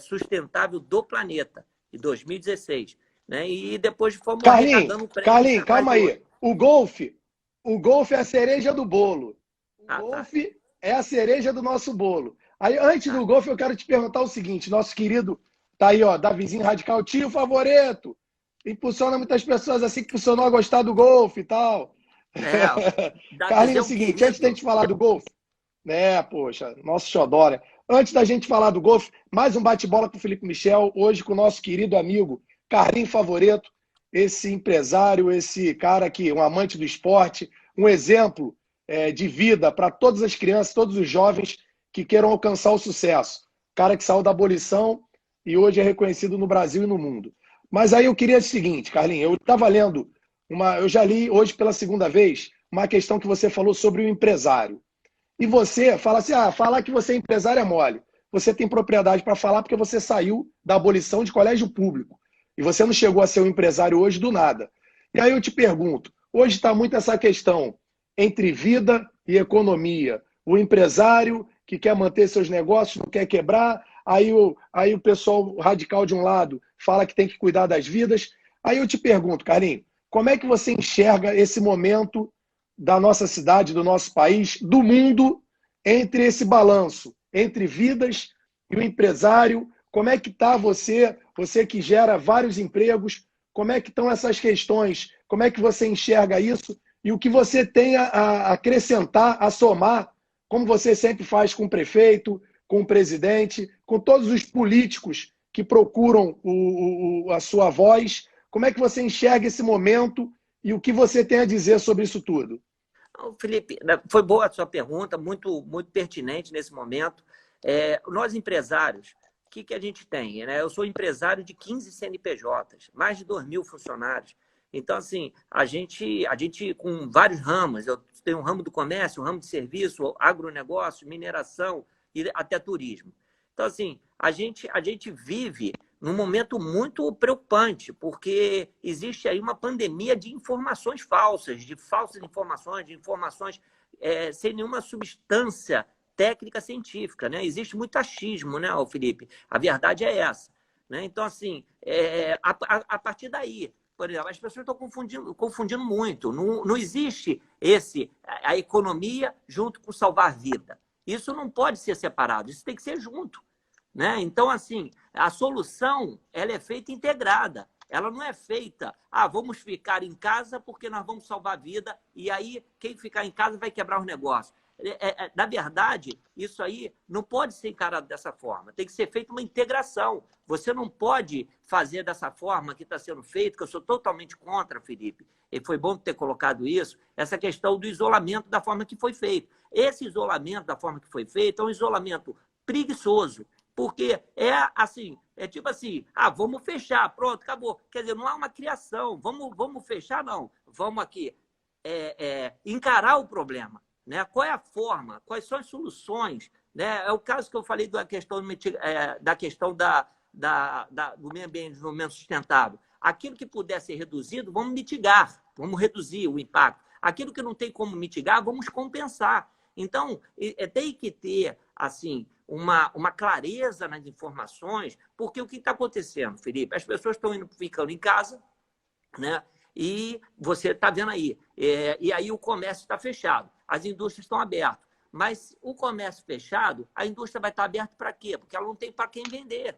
sustentável do planeta, em 2016. Né? E depois fomos arrecadando o prêmio. Carlinhos, calma aí. O golfe é a cereja do bolo. O golfe é a cereja do nosso bolo. Aí, antes do golfe, eu quero te perguntar o seguinte: nosso querido, tá aí, ó, Davizinho Radical, tio Favoreto, impulsiona muitas pessoas assim que funcionou a gostar do golfe e tal. Carlinhos, é o seguinte, antes da gente falar do golfe, poxa, nosso xodó, antes da gente falar do golfe, mais um bate-bola com o Felipe Michel, hoje com o nosso querido amigo Carlinhos Favoreto, esse empresário, esse cara que um amante do esporte, um exemplo de vida para todas as crianças, todos os jovens que queiram alcançar o sucesso. Cara que saiu da abolição e hoje é reconhecido no Brasil e no mundo. Mas aí eu queria o seguinte, Carlinhos, eu estava lendo, eu já li hoje pela segunda vez, uma questão que você falou sobre o empresário. E você fala assim, falar que você é empresário é mole. Você tem propriedade para falar porque você saiu da abolição de colégio público. E você não chegou a ser um empresário hoje do nada. E aí eu te pergunto, hoje está muito essa questão entre vida e economia. O empresário que quer manter seus negócios, não quer quebrar, aí o pessoal radical de um lado fala que tem que cuidar das vidas. Aí eu te pergunto, Carlinhos, como é que você enxerga esse momento da nossa cidade, do nosso país, do mundo, entre esse balanço, entre vidas e o empresário? Como é que está você que gera vários empregos, como é que estão essas questões? Como é que você enxerga isso? E o que você tem a acrescentar, a somar, como você sempre faz com o prefeito, com o presidente, com todos os políticos que procuram a sua voz. Como é que você enxerga esse momento e o que você tem a dizer sobre isso tudo? Felipe, foi boa a sua pergunta, muito, muito pertinente nesse momento. Nós empresários, o que a gente tem? Né? Eu sou empresário de 15 CNPJs, mais de 2.000 funcionários. Então, assim, a gente com vários ramos, eu tenho um ramo do comércio, um ramo de serviço, agronegócio, mineração e até turismo. Então, assim, a gente vive num momento muito preocupante, porque existe aí uma pandemia de informações falsas, de falsas informações, de informações sem nenhuma substância técnica científica, né? Existe muito achismo, né, Felipe? A verdade é essa, né? Então, assim, a partir daí, por exemplo, as pessoas estão confundindo muito. Não existe a economia junto com salvar vida. Isso não pode ser separado, isso tem que ser junto, né? Então, assim, a solução ela é feita integrada. Ela não é feita, vamos ficar em casa porque nós vamos salvar a vida e aí quem ficar em casa vai quebrar os negócios. Na verdade, isso aí não pode ser encarado dessa forma. Tem que ser feita uma integração. Você não pode fazer dessa forma que está sendo feito, que eu sou totalmente contra, Felipe. E foi bom ter colocado isso, essa questão do isolamento da forma que foi feito. Esse isolamento da forma que foi feito é um isolamento preguiçoso, porque tipo assim, vamos fechar, pronto, acabou. Quer dizer, não há uma criação, vamos fechar, não. Vamos aqui encarar o problema. Né? Qual é a forma? Quais são as soluções? Né? É o caso que eu falei da questão do meio ambiente, desenvolvimento sustentável. Aquilo que puder ser reduzido, vamos mitigar, vamos reduzir o impacto. Aquilo que não tem como mitigar, vamos compensar. Então, tem que ter assim uma clareza nas informações, porque o que está acontecendo, Felipe? As pessoas estão ficando em casa, né? E você está vendo aí. E aí o comércio está fechado, as indústrias estão abertas. Mas o comércio fechado, a indústria vai estar aberta para quê? Porque ela não tem para quem vender.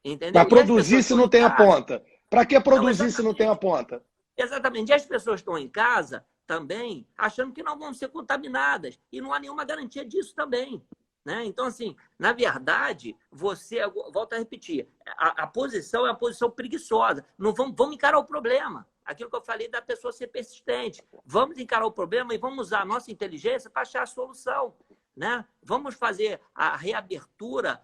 Entendeu? Para produzir se não tem a ponta. Para que produzir se não tem a ponta? Exatamente. E as pessoas estão em casa também achando que não vão ser contaminadas. E não há nenhuma garantia disso também. Né? Então, assim, na verdade, volto a repetir, a posição é uma posição preguiçosa. Não vamos encarar o problema. Aquilo que eu falei da pessoa ser persistente. Vamos encarar o problema e vamos usar a nossa inteligência para achar a solução. Né? Vamos fazer a reabertura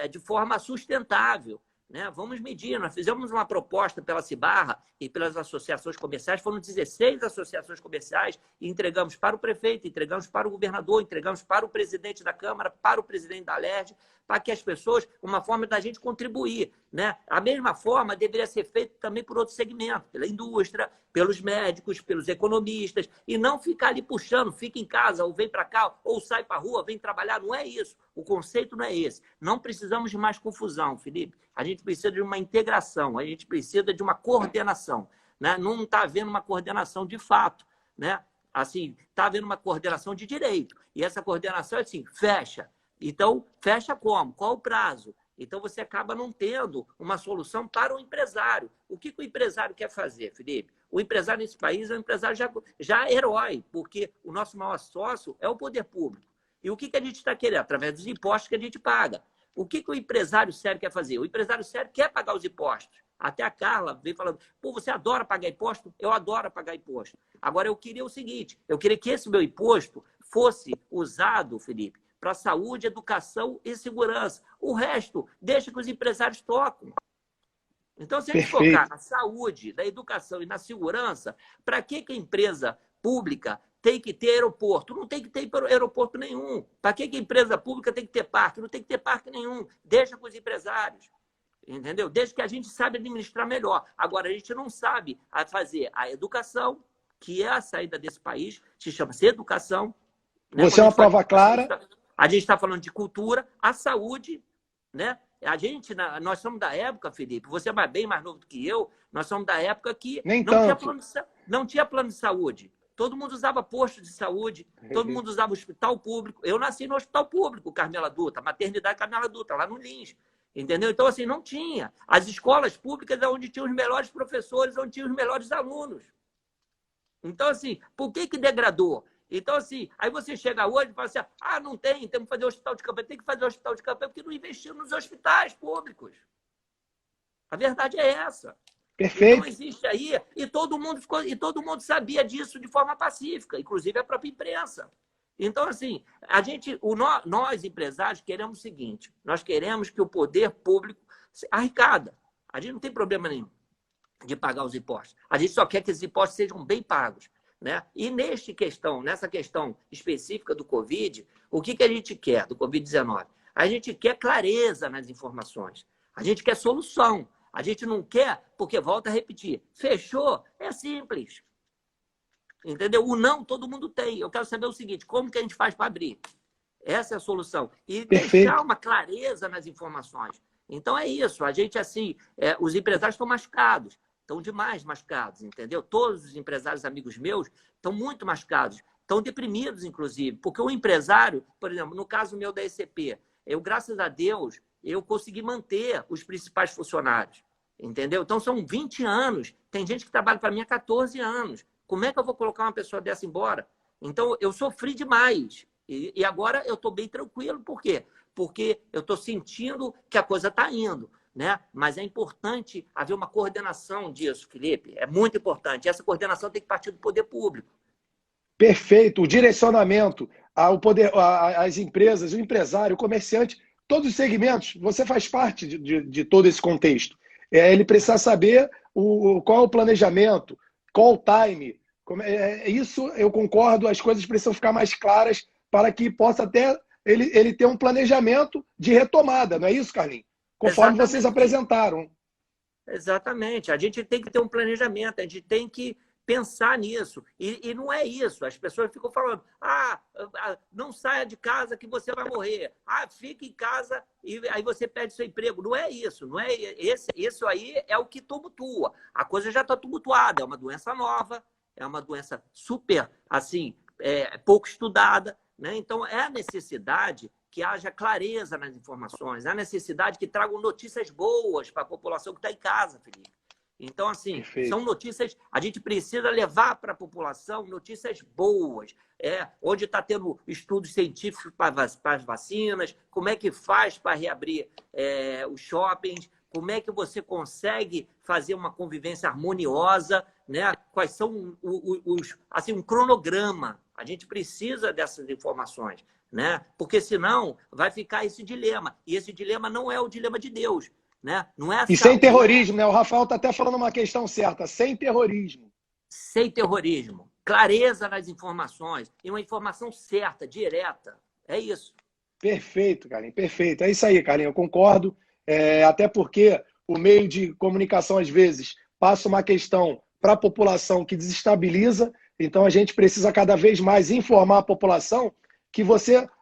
de forma sustentável. Né? Vamos medir. Nós fizemos uma proposta pela Cibarra e pelas associações comerciais, foram 16 associações comerciais, e entregamos para o prefeito, entregamos para o governador, entregamos para o presidente da Câmara, para o presidente da Alerj, para que as pessoas, uma forma da gente contribuir. Né? A mesma forma deveria ser feito também por outros segmentos, pela indústria, pelos médicos, pelos economistas, e não ficar ali puxando, fica em casa, ou vem para cá, ou sai para a rua, vem trabalhar. Não é isso. O conceito não é esse. Não precisamos de mais confusão, Felipe. A gente precisa de uma integração, a gente precisa de uma coordenação. Né? Não está havendo uma coordenação de fato. Né? Assim, está havendo uma coordenação de direito. E essa coordenação é assim, fecha. Então, fecha como? Qual o prazo? Então, você acaba não tendo uma solução para o empresário. O que o empresário quer fazer, Felipe? O empresário nesse país é um empresário já herói, porque o nosso maior sócio é o poder público. E o que a gente está querendo? Através dos impostos que a gente paga. O que o empresário sério quer fazer? O empresário sério quer pagar os impostos. Até a Carla vem falando, você adora pagar imposto? Eu adoro pagar imposto. Agora, eu queria o seguinte, eu queria que esse meu imposto fosse usado, Felipe, para saúde, educação e segurança. O resto, deixa que os empresários tocam. Então, se a gente focar na saúde, na educação e na segurança, para que a empresa pública tem que ter aeroporto? Não tem que ter aeroporto nenhum. Para que a empresa pública tem que ter parque? Não tem que ter parque nenhum. Deixa com os empresários. entendeu? Desde que a gente sabe administrar melhor. Agora, a gente não sabe fazer a educação, que é a saída desse país, se chama-se educação. Né? Você é uma prova clara. A gente está falando de cultura, a saúde, né? Nós somos da época, Felipe, você é bem mais novo do que eu, nós somos da época que não tinha plano de saúde. Todo mundo usava posto de saúde, todo mundo usava hospital público. Eu nasci no hospital público, Carmela Dutra, maternidade Carmela Dutra, lá no Lins. Entendeu? Então, assim, não tinha. As escolas públicas é onde tinham os melhores professores, onde tinham os melhores alunos. Então, assim, por que degradou? Então, assim, aí você chega hoje e fala assim, não tem, temos que fazer hospital de campanha. Tem que fazer hospital de campanha porque não investiu nos hospitais públicos. A verdade é essa. Perfeito. Então, existe aí, e todo mundo sabia disso de forma pacífica, inclusive a própria imprensa. Então, assim, nós, empresários, queremos o seguinte, nós queremos que o poder público arrecada. A gente não tem problema nenhum de pagar os impostos. A gente só quer que esses impostos sejam bem pagos. Né? E nessa questão específica do Covid, o que a gente quer do Covid-19? A gente quer clareza nas informações. A gente quer solução. A gente não quer, porque, volta a repetir, fechou, é simples. Entendeu? O não todo mundo tem. Eu quero saber o seguinte, como que a gente faz para abrir? Essa é a solução. E deixar uma clareza nas informações. Então, é isso. A gente, assim, os empresários estão machucados. Estão demais machucados, entendeu? Todos os empresários amigos meus estão muito machucados. Estão deprimidos, inclusive. Porque o empresário, por exemplo, no caso meu da ECP, graças a Deus, eu consegui manter os principais funcionários. Entendeu? Então, são 20 anos. Tem gente que trabalha para mim há 14 anos. Como é que eu vou colocar uma pessoa dessa embora? Então, eu sofri demais. E agora eu estou bem tranquilo. Por quê? Porque eu estou sentindo que a coisa está indo. Né? Mas é importante haver uma coordenação disso, Felipe. É muito importante. Essa coordenação tem que partir do poder público. Perfeito. O direcionamento ao poder, às empresas, o empresário, o comerciante, todos os segmentos, você faz parte de todo esse contexto. Ele precisa saber qual é o planejamento, qual o time. Isso eu concordo, as coisas precisam ficar mais claras para que possa até ele ter um planejamento de retomada, não é isso, Carlinhos? Conforme Exatamente. Vocês apresentaram. Exatamente. A gente tem que ter um planejamento, a gente tem que pensar nisso. E não é isso. As pessoas ficam falando, não saia de casa que você vai morrer. Fique em casa e aí você perde seu emprego. Não é isso. Não é isso aí é o que tumultua. A coisa já está tumultuada. É uma doença nova, é uma doença super, assim, pouco estudada. Né? Então, é a necessidade que haja clareza nas informações, a necessidade que tragam notícias boas para a população que está em casa, Felipe. Então, assim, Perfeito. São notícias... A gente precisa levar para a população notícias boas, onde está tendo estudos científicos para as vacinas, como é que faz para reabrir os shoppings, como é que você consegue fazer uma convivência harmoniosa, né? Quais são um cronograma. A gente precisa dessas informações. Né? Porque senão vai ficar esse dilema. E esse dilema não é o dilema de Deus. Né? Não é e sem terrorismo, né? O Rafael está até falando uma questão certa. Sem terrorismo. Sem terrorismo. Clareza nas informações. E uma informação certa, direta. É isso. Perfeito, Carlinhos. Perfeito. É isso aí, Carlinhos. Eu concordo. Até porque o meio de comunicação, às vezes, passa uma questão para a população que desestabiliza. Então, a gente precisa cada vez mais informar a população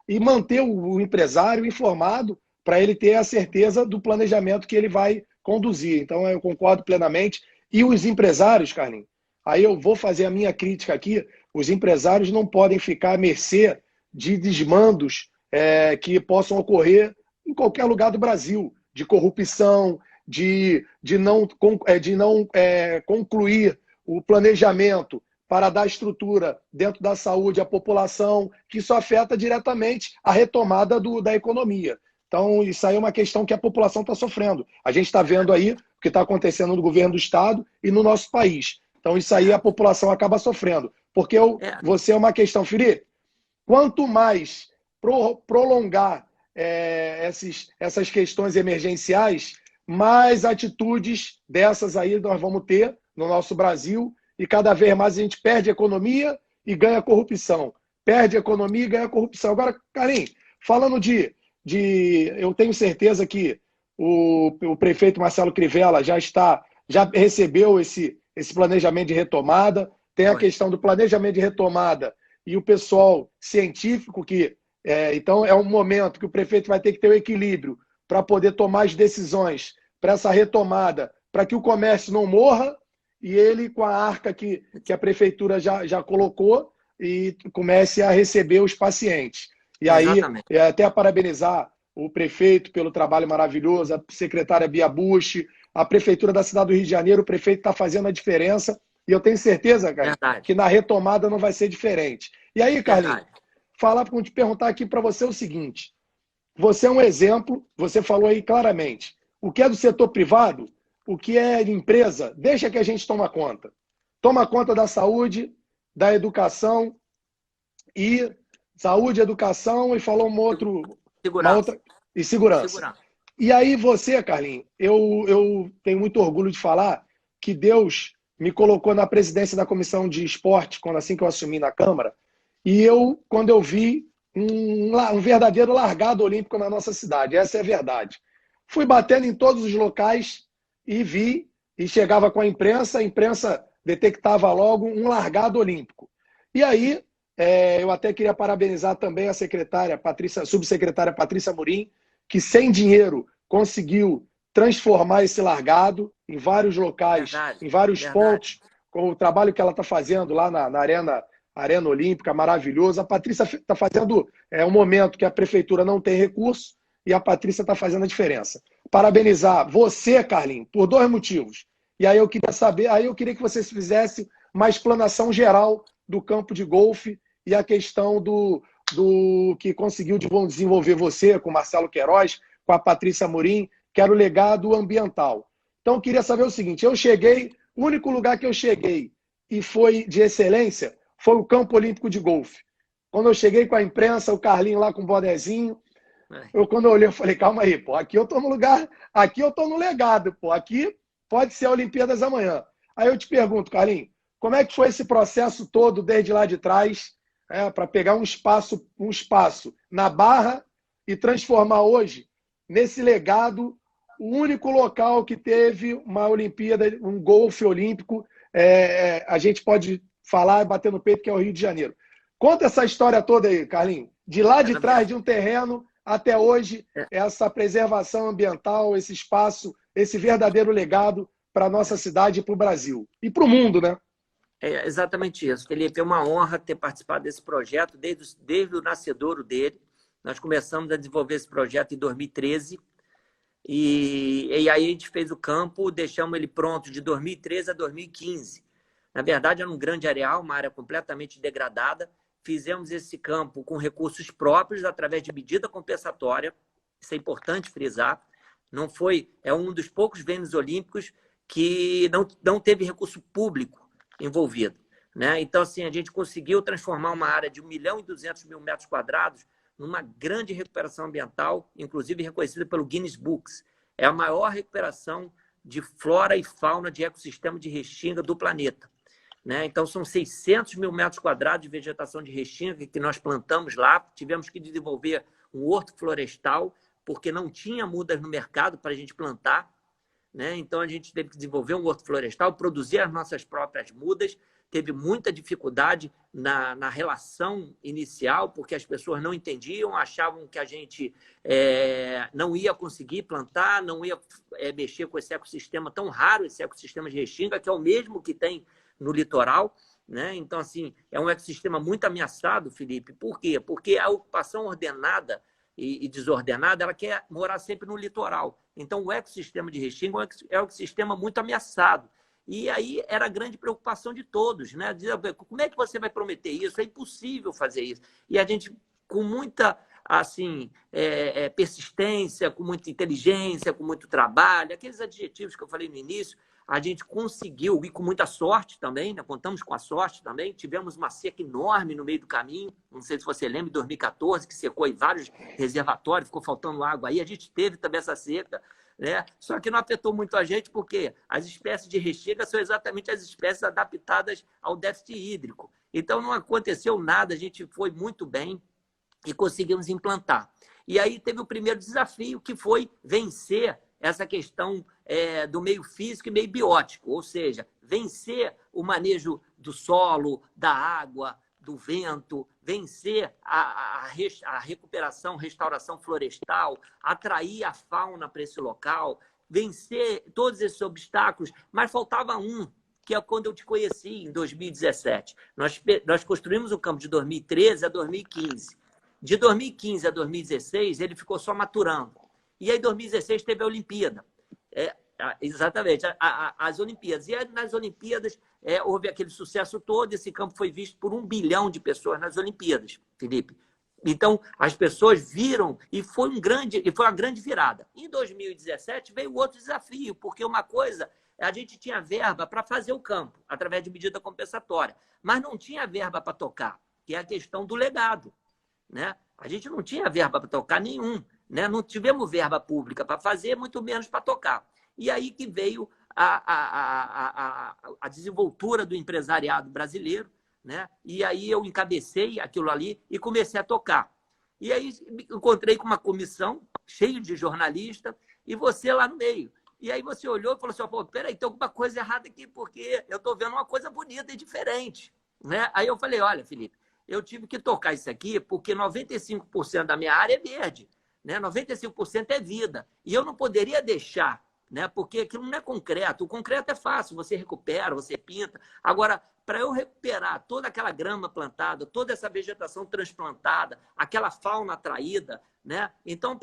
e manter o empresário informado para ele ter a certeza do planejamento que ele vai conduzir. Então, eu concordo plenamente. E os empresários, Carlinhos, aí eu vou fazer a minha crítica aqui, os empresários não podem ficar à mercê de desmandos que possam ocorrer em qualquer lugar do Brasil, de corrupção, de não concluir o planejamento para dar estrutura dentro da saúde à população, que isso afeta diretamente a retomada da economia. Então, isso aí é uma questão que a população está sofrendo. A gente está vendo aí o que está acontecendo no governo do Estado e no nosso país. Então, isso aí a população acaba sofrendo. Porque você é uma questão, Felipe, quanto mais prolongar essas questões emergenciais, mais atitudes dessas aí nós vamos ter no nosso Brasil. E cada vez mais a gente perde economia e ganha corrupção. Perde economia e ganha corrupção. Agora, Carlinhos, falando eu tenho certeza que o prefeito Marcelo Crivella já recebeu esse planejamento de retomada. Tem a questão do planejamento de retomada e o pessoal científico então é um momento que o prefeito vai ter que ter o equilíbrio para poder tomar as decisões para essa retomada, para que o comércio não morra e ele, com a arca que a prefeitura já colocou, e comece a receber os pacientes. E aí, até parabenizar o prefeito pelo trabalho maravilhoso, a secretária Bia Busch, a prefeitura da cidade do Rio de Janeiro, o prefeito está fazendo a diferença, e eu tenho certeza, cara, que na retomada não vai ser diferente. E aí, Carlinhos, te perguntar aqui para você o seguinte, você é um exemplo, você falou aí claramente, o que é do setor privado, o que é de empresa, deixa que a gente toma conta. Toma conta da saúde, da educação, e saúde, educação, e falou segurança. E segurança. E aí você, Carlinhos, eu tenho muito orgulho de falar que Deus me colocou na presidência da Comissão de Esporte, assim que eu assumi na Câmara, e quando eu vi um verdadeiro largado olímpico na nossa cidade, essa é a verdade. Fui batendo em todos os locais e vi, e chegava com a imprensa detectava logo um largado olímpico. E aí, eu até queria parabenizar também a subsecretária Patrícia Morim, que sem dinheiro conseguiu transformar esse largado em vários locais, em vários pontos, com o trabalho que ela está fazendo lá na Arena Olímpica, maravilhoso. A Patrícia está fazendo um momento que a prefeitura não tem recurso e a Patrícia está fazendo a diferença. Parabenizar você, Carlinhos, por 2 motivos. E aí eu queria que você fizesse uma explanação geral do campo de golfe e a questão do que conseguiu desenvolver você com o Marcelo Queiroz, com a Patrícia Morim, que era o legado ambiental. Então eu queria saber o seguinte, o único lugar que eu cheguei e foi de excelência foi o campo olímpico de golfe. Quando eu cheguei com a imprensa, o Carlinho lá com o bonezinho, quando eu olhei, eu falei, calma aí, pô, aqui eu tô no lugar, aqui eu tô no legado, pô, aqui pode ser a Olimpíadas amanhã. Aí eu te pergunto, Carlinhos, como é que foi esse processo todo desde lá de trás, para pegar um espaço na Barra e transformar hoje nesse legado, o único local que teve uma Olimpíada, um golfe olímpico, a gente pode falar e bater no peito, que é o Rio de Janeiro. Conta essa história toda aí, Carlinhos. De lá de trás de um terreno até hoje, essa preservação ambiental, esse espaço, esse verdadeiro legado para a nossa cidade e para o Brasil. E para o mundo, né? É exatamente isso, Felipe. É uma honra ter participado desse projeto desde o nascedouro dele. Nós começamos a desenvolver esse projeto em 2013 e aí a gente fez o campo, deixamos ele pronto de 2013 a 2015. Na verdade, era um grande areal, uma área completamente degradada. Fizemos esse campo com recursos próprios, através de medida compensatória. Isso é importante frisar. É um dos poucos Vênus Olímpicos que não teve recurso público envolvido, né? Então, assim, a gente conseguiu transformar uma área de 1.200.000 metros quadrados numa grande recuperação ambiental, inclusive reconhecida pelo Guinness Books. É a maior recuperação de flora e fauna de ecossistema de restinga do planeta, né? Então, são 600.000 metros quadrados de vegetação de restinga que nós plantamos lá. Tivemos que desenvolver um horto florestal, porque não tinha mudas no mercado para a gente plantar, né? Então, a gente teve que desenvolver um horto florestal, produzir as nossas próprias mudas. Teve muita dificuldade na relação inicial, porque as pessoas não entendiam, achavam que a gente não ia conseguir plantar, não ia mexer com esse ecossistema tão raro, esse ecossistema de restinga, que é o mesmo que tem no litoral, né? Então, assim, é um ecossistema muito ameaçado, Felipe. Por quê? Porque a ocupação ordenada e desordenada, ela quer morar sempre no litoral. Então, o ecossistema de restinga é um ecossistema muito ameaçado. E aí era a grande preocupação de todos, né? Como é que você vai prometer isso? É impossível fazer isso. E a gente, com muita persistência, com muita inteligência, com muito trabalho, aqueles adjetivos que eu falei no início, a gente conseguiu, e com muita sorte também, né? Contamos com a sorte também, tivemos uma seca enorme no meio do caminho, não sei se você lembra, em 2014, que secou aí vários reservatórios, ficou faltando água aí, a gente teve também essa seca, né? Só que não afetou muito a gente, porque as espécies de restinga são exatamente as espécies adaptadas ao déficit hídrico. Então não aconteceu nada, a gente foi muito bem e conseguimos implantar. E aí teve o primeiro desafio, que foi vencer essa questão do meio físico e meio biótico, ou seja, vencer o manejo do solo, da água, do vento, vencer a recuperação, restauração florestal, atrair a fauna para esse local, vencer todos esses obstáculos, mas faltava um, que é quando eu te conheci, em 2017. Nós construímos o campo de 2013 a 2015. De 2015 a 2016, ele ficou só maturando. E aí, em 2016, teve a Olimpíada. Exatamente, as Olimpíadas. E aí, nas Olimpíadas, houve aquele sucesso todo. Esse campo foi visto por 1 bilhão de pessoas nas Olimpíadas, Felipe. Então, as pessoas viram e foi uma grande virada. Em 2017, veio outro desafio, porque uma coisa, a gente tinha verba para fazer o campo, através de medida compensatória, mas não tinha verba para tocar, que é a questão do legado, né? A gente não tinha verba para tocar nenhum, né? Não tivemos verba pública para fazer, muito menos para tocar. E aí que veio a desenvoltura do empresariado brasileiro, né? E aí eu encabecei aquilo ali e comecei a tocar. E aí encontrei com uma comissão cheia de jornalistas e você lá no meio. E aí você olhou e falou assim, pô, peraí, tem alguma coisa errada aqui, porque eu estou vendo uma coisa bonita e diferente, né? Aí eu falei, olha, Felipe, eu tive que tocar isso aqui porque 95% da minha área é verde, né? 95% é vida. E eu não poderia deixar, né? Porque aquilo não é concreto. O concreto é fácil, você recupera, você pinta. Agora, para eu recuperar toda aquela grama plantada, toda essa vegetação transplantada, aquela fauna atraída, né? Então,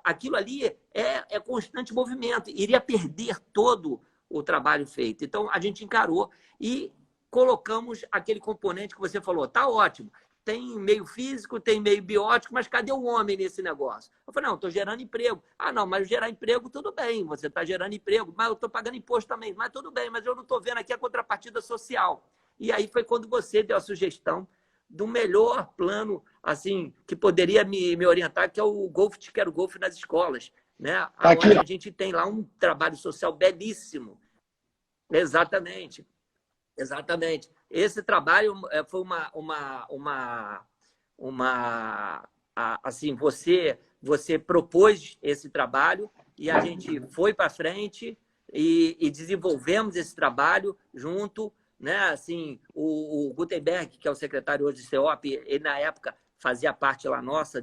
aquilo ali é constante movimento. Iria perder todo o trabalho feito. Então, a gente encarou e colocamos aquele componente que você falou. Tá ótimo. Tem meio físico, tem meio biótico, mas cadê o homem nesse negócio? Eu falei, não, estou gerando emprego. Ah, não, mas gerar emprego, tudo bem, você está gerando emprego, mas eu estou pagando imposto também. Mas tudo bem, mas eu não estou vendo aqui a contrapartida social. E aí foi quando você deu a sugestão do melhor plano assim que poderia me orientar, que é o Golf, Quero Golf nas escolas, né? Onde a gente tem lá um trabalho social belíssimo. Exatamente. Exatamente. Esse trabalho foi assim, você propôs esse trabalho e a gente foi para frente e desenvolvemos esse trabalho junto, né? Assim, o Gutenberg, que é o secretário hoje de CEOP, ele na época fazia parte lá nossa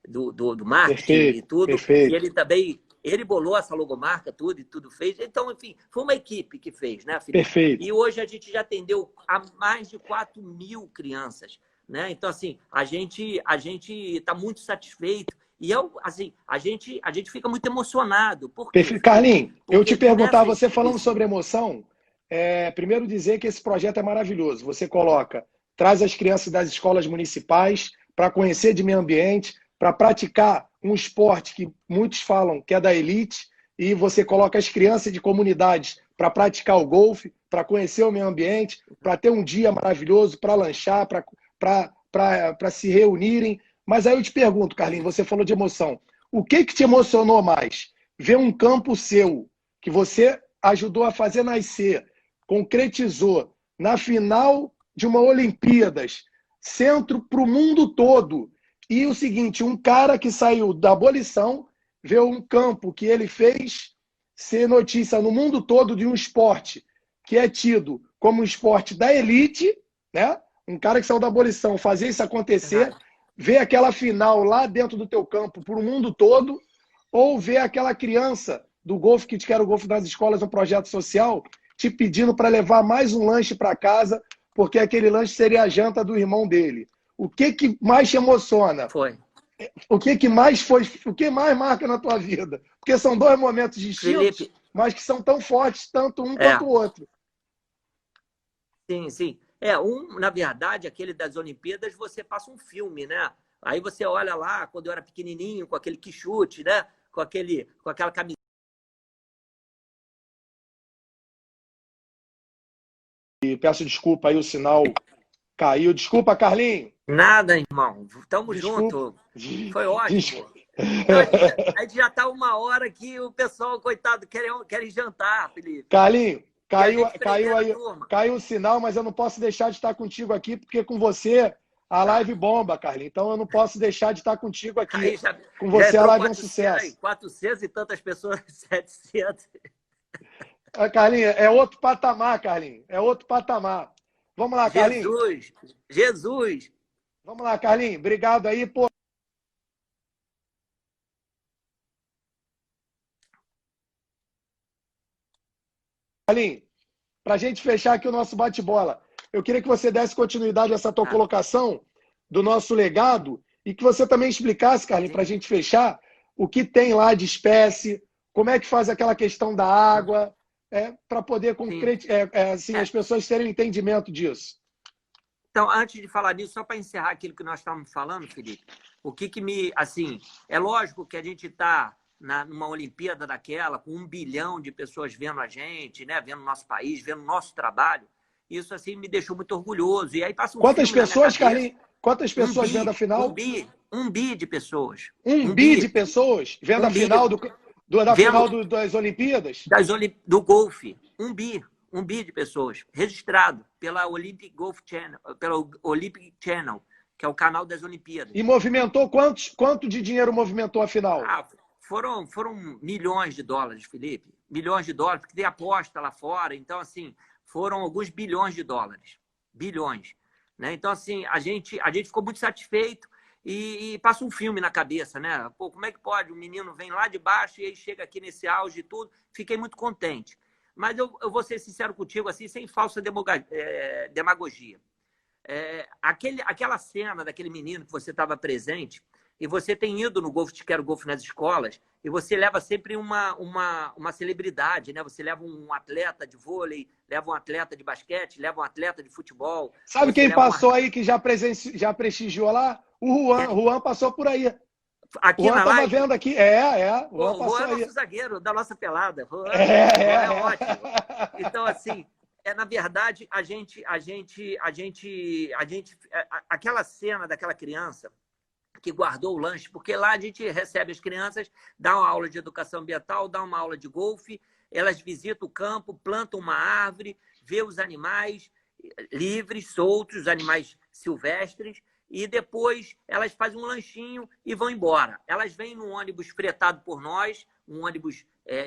do marketing Perfeito, e tudo, perfeito. e ele também ele bolou essa logomarca, tudo e tudo fez. Então, enfim, foi uma equipe que fez, né, Felipe? Perfeito. E hoje a gente já atendeu a mais de 4.000 crianças, né? Então, assim, a gente está muito satisfeito. E assim, a gente fica muito emocionado. Por quê? Perfeito. Carlinhos, eu te perguntar, você falando isso. sobre emoção, primeiro dizer que esse projeto é maravilhoso. Você traz as crianças das escolas municipais para conhecer de meio ambiente, para praticar um esporte que muitos falam que é da elite, e você coloca as crianças de comunidades para praticar o golfe, para conhecer o meio ambiente, para ter um dia maravilhoso, para lanchar, para se reunirem. Mas aí eu te pergunto, Carlinhos, você falou de emoção. O que te emocionou mais? Ver um campo seu, que você ajudou a fazer nascer, concretizou, na final de uma Olimpíadas, centro para o mundo todo. E o seguinte, um cara que saiu da abolição, vê um campo que ele fez ser notícia no mundo todo de um esporte que é tido como um esporte da elite, né? Um cara que saiu da abolição fazer isso acontecer, ver aquela final lá dentro do teu campo para o mundo todo, ou ver aquela criança do Golfe que te quer o Golfe das escolas, um projeto social, te pedindo para levar mais um lanche para casa, porque aquele lanche seria a janta do irmão dele. O que mais te emociona? Foi. O que mais marca na tua vida? Porque são dois momentos distintos, Felipe, mas que são tão fortes, tanto um quanto o outro. Sim, sim. Na verdade, aquele das Olimpíadas, você passa um filme, né? Aí você olha lá, quando eu era pequenininho, com aquele quichute, né? Com aquela camiseta. E peço desculpa aí, o sinal caiu. Desculpa, Carlinhos. Nada, irmão. Tamo junto. Foi ótimo. A gente já tá 1 hora aqui, o pessoal, coitado, querem jantar, Felipe. Carlinhos, caiu o sinal, mas eu não posso deixar de estar contigo aqui, porque com você A Tá. live bomba, Carlinhos. Então eu não posso deixar de estar contigo aqui. Aí Com já você a entrou live é um 400, sucesso. 400 e tantas pessoas, 700. Carlinhos, é outro patamar, Carlinhos. É outro patamar. Vamos lá, Carlinhos. Jesus, Jesus. Vamos lá, Carlinhos. Obrigado aí, pô. Carlinhos, para a gente fechar aqui o nosso bate-bola, eu queria que você desse continuidade a essa tua Ah, colocação do nosso legado e que você também explicasse, Carlinhos, para a sim. gente fechar, o que tem lá de espécie, como é que faz aquela questão da Ah, água, para poder sim. assim, É. as pessoas terem entendimento disso. Então, antes de falar nisso, só para encerrar aquilo que nós estávamos falando, Felipe, o que, que me. Assim, é lógico que a gente está numa Olimpíada daquela, com 1 bilhão de pessoas vendo a gente, né, vendo o nosso país, vendo o nosso trabalho. Isso assim me deixou muito orgulhoso. E aí passa um Quantas filme na minha pessoas, cabeça. Carlinhos, quantas Um pessoas vendo a bi, um final? bi, um bi de pessoas. 1 bi de bi, pessoas vendo a um bi, final da vendo final das Olimpíadas? do golfe. Um bi de pessoas, registrado pela Olympic Golf Channel, pela Olympic Channel, que é o canal das E Olimpíadas. movimentou quanto de dinheiro movimentou a final? Ah, foram milhões de dólares, Felipe. Milhões de dólares, porque tem aposta lá fora. Então, assim, foram alguns bilhões de dólares. Bilhões. Né? Então, assim, a gente ficou muito satisfeito e passa um filme na cabeça, né? Pô, como é que pode? O menino vem lá de baixo e aí chega aqui nesse auge e tudo. Fiquei muito contente. Mas eu vou ser sincero contigo, assim, sem falsa demagogia. Aquela cena daquele menino que você estava presente e você tem ido no Golf, Quero Golf nas escolas e você leva sempre uma celebridade, né? Você leva um atleta de vôlei, leva um atleta de basquete, leva um atleta de futebol, Sabe você quem leva um passou aí que já prestigiou lá? O Juan. O Juan passou por aí. O aqui Juan na estava live. vendo aqui. O Pô, Juan o Juan passou é aí. nosso zagueiro da nossa pelada. Juan é É. ótimo. Então, assim, na verdade, aquela cena daquela criança que guardou o lanche, porque lá a gente recebe as crianças, dá uma aula de educação ambiental, dá uma aula de golfe, elas visitam o campo, plantam uma árvore, vê os animais livres, soltos, os animais silvestres, e depois elas fazem um lanchinho e vão embora. Elas vêm num ônibus fretado por nós, um ônibus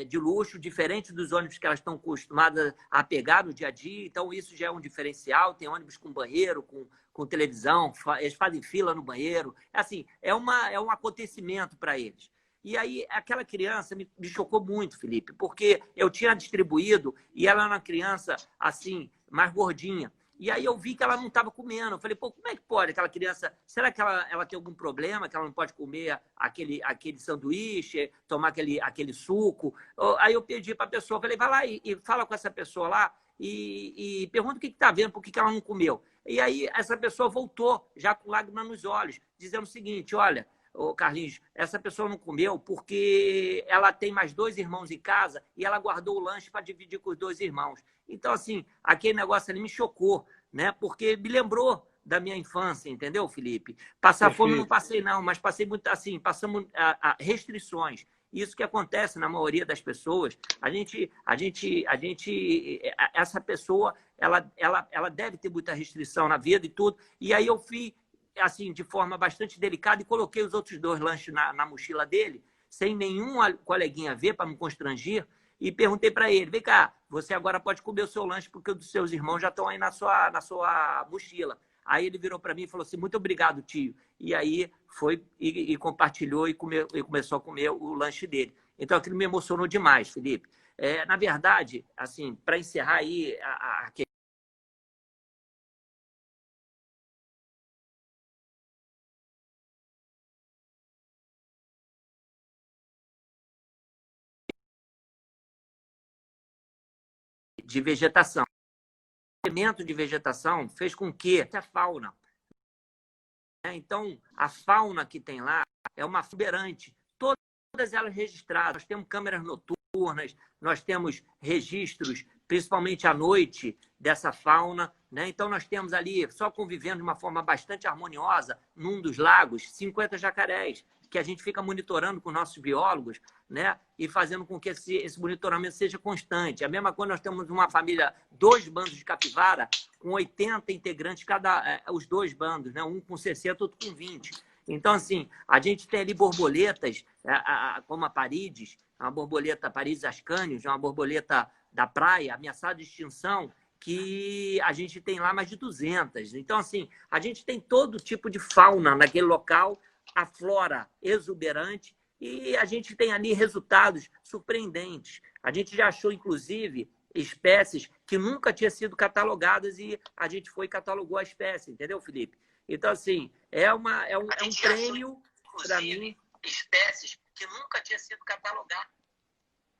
de luxo, diferente dos ônibus que elas estão acostumadas a pegar no dia a dia. Então, isso já é um diferencial. Tem ônibus com banheiro, com televisão, eles fazem fila no banheiro. Assim, é um acontecimento para eles. E aí, aquela criança me chocou muito, Felipe, porque eu tinha distribuído e ela era uma criança, assim, mais gordinha. E aí eu vi que ela não estava comendo. Eu falei, pô, como é que pode aquela criança? Será que ela tem algum problema, que ela não pode comer aquele sanduíche, tomar aquele suco? Aí eu pedi para a pessoa, falei, vai lá e fala com essa pessoa lá e pergunta o que está vendo, por que ela não comeu. E aí essa pessoa voltou, já com lágrimas nos olhos, dizendo o seguinte, olha, ô Carlinhos, essa pessoa não comeu porque ela tem mais 2 irmãos em casa e ela guardou o lanche para dividir com os 2 irmãos. Então, assim, aquele negócio ali me chocou, né? Porque me lembrou da minha infância, entendeu, Felipe? Passar fome não Perfeito. passei, não, mas passei muito assim, passamos restrições. Isso que acontece na maioria das pessoas. Essa pessoa, ela deve ter muita restrição na vida e tudo. E aí eu fui assim, de forma bastante delicada, e coloquei os outros 2 lanches na mochila dele, sem nenhum coleguinha ver, para não constranger, e perguntei para ele, vem cá, você agora pode comer o seu lanche, porque os dos seus irmãos já estão aí na sua mochila. Aí ele virou para mim e falou assim, muito obrigado, tio. E aí foi e compartilhou e começou a comer o lanche dele. Então aquilo me emocionou demais, Felipe. Na verdade, assim, para encerrar aí a de vegetação. O elemento de vegetação fez com que a fauna. Então, a fauna que tem lá é uma exuberante. Todas elas registradas. Nós temos câmeras noturnas, nós temos registros, principalmente à noite, dessa fauna. Né? Então, nós temos ali, só convivendo de uma forma bastante harmoniosa, num dos lagos, 50 jacarés, que a gente fica monitorando com nossos biólogos, né? E fazendo com que esse monitoramento seja constante. A mesma coisa, nós temos uma família, 2 bandos de capivara, com 80 integrantes, os 2 bandos, né? Um com 60, outro com 20. Então, assim, a gente tem ali borboletas, como a Parídeos, uma borboleta Parídeos ascanius, uma borboleta da praia, ameaçada de extinção, que a gente tem lá mais de 200. Então, assim, a gente tem todo tipo de fauna naquele local, a flora exuberante, e a gente tem ali resultados surpreendentes. A gente já achou, inclusive, espécies que nunca tinham sido catalogadas e a gente foi e catalogou a espécie, entendeu, Felipe? Então, assim, é um prêmio para mim. Espécies que nunca tinham sido catalogadas.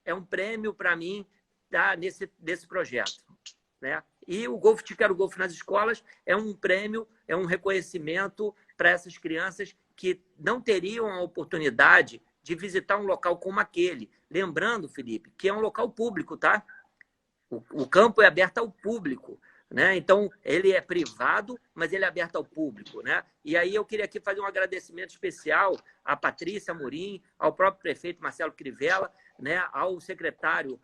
É um prêmio para mim desse projeto, né? E o Golf Te Quero Golf nas escolas é um prêmio, é um reconhecimento para essas crianças que não teriam a oportunidade de visitar um local como aquele. Lembrando, Felipe, que é um local público, tá? O campo é aberto ao público, né? Então, ele é privado, mas ele é aberto ao público, né? E aí eu queria aqui fazer um agradecimento especial à Patrícia Amorim, ao próprio prefeito Marcelo Crivella, né? Ao secretário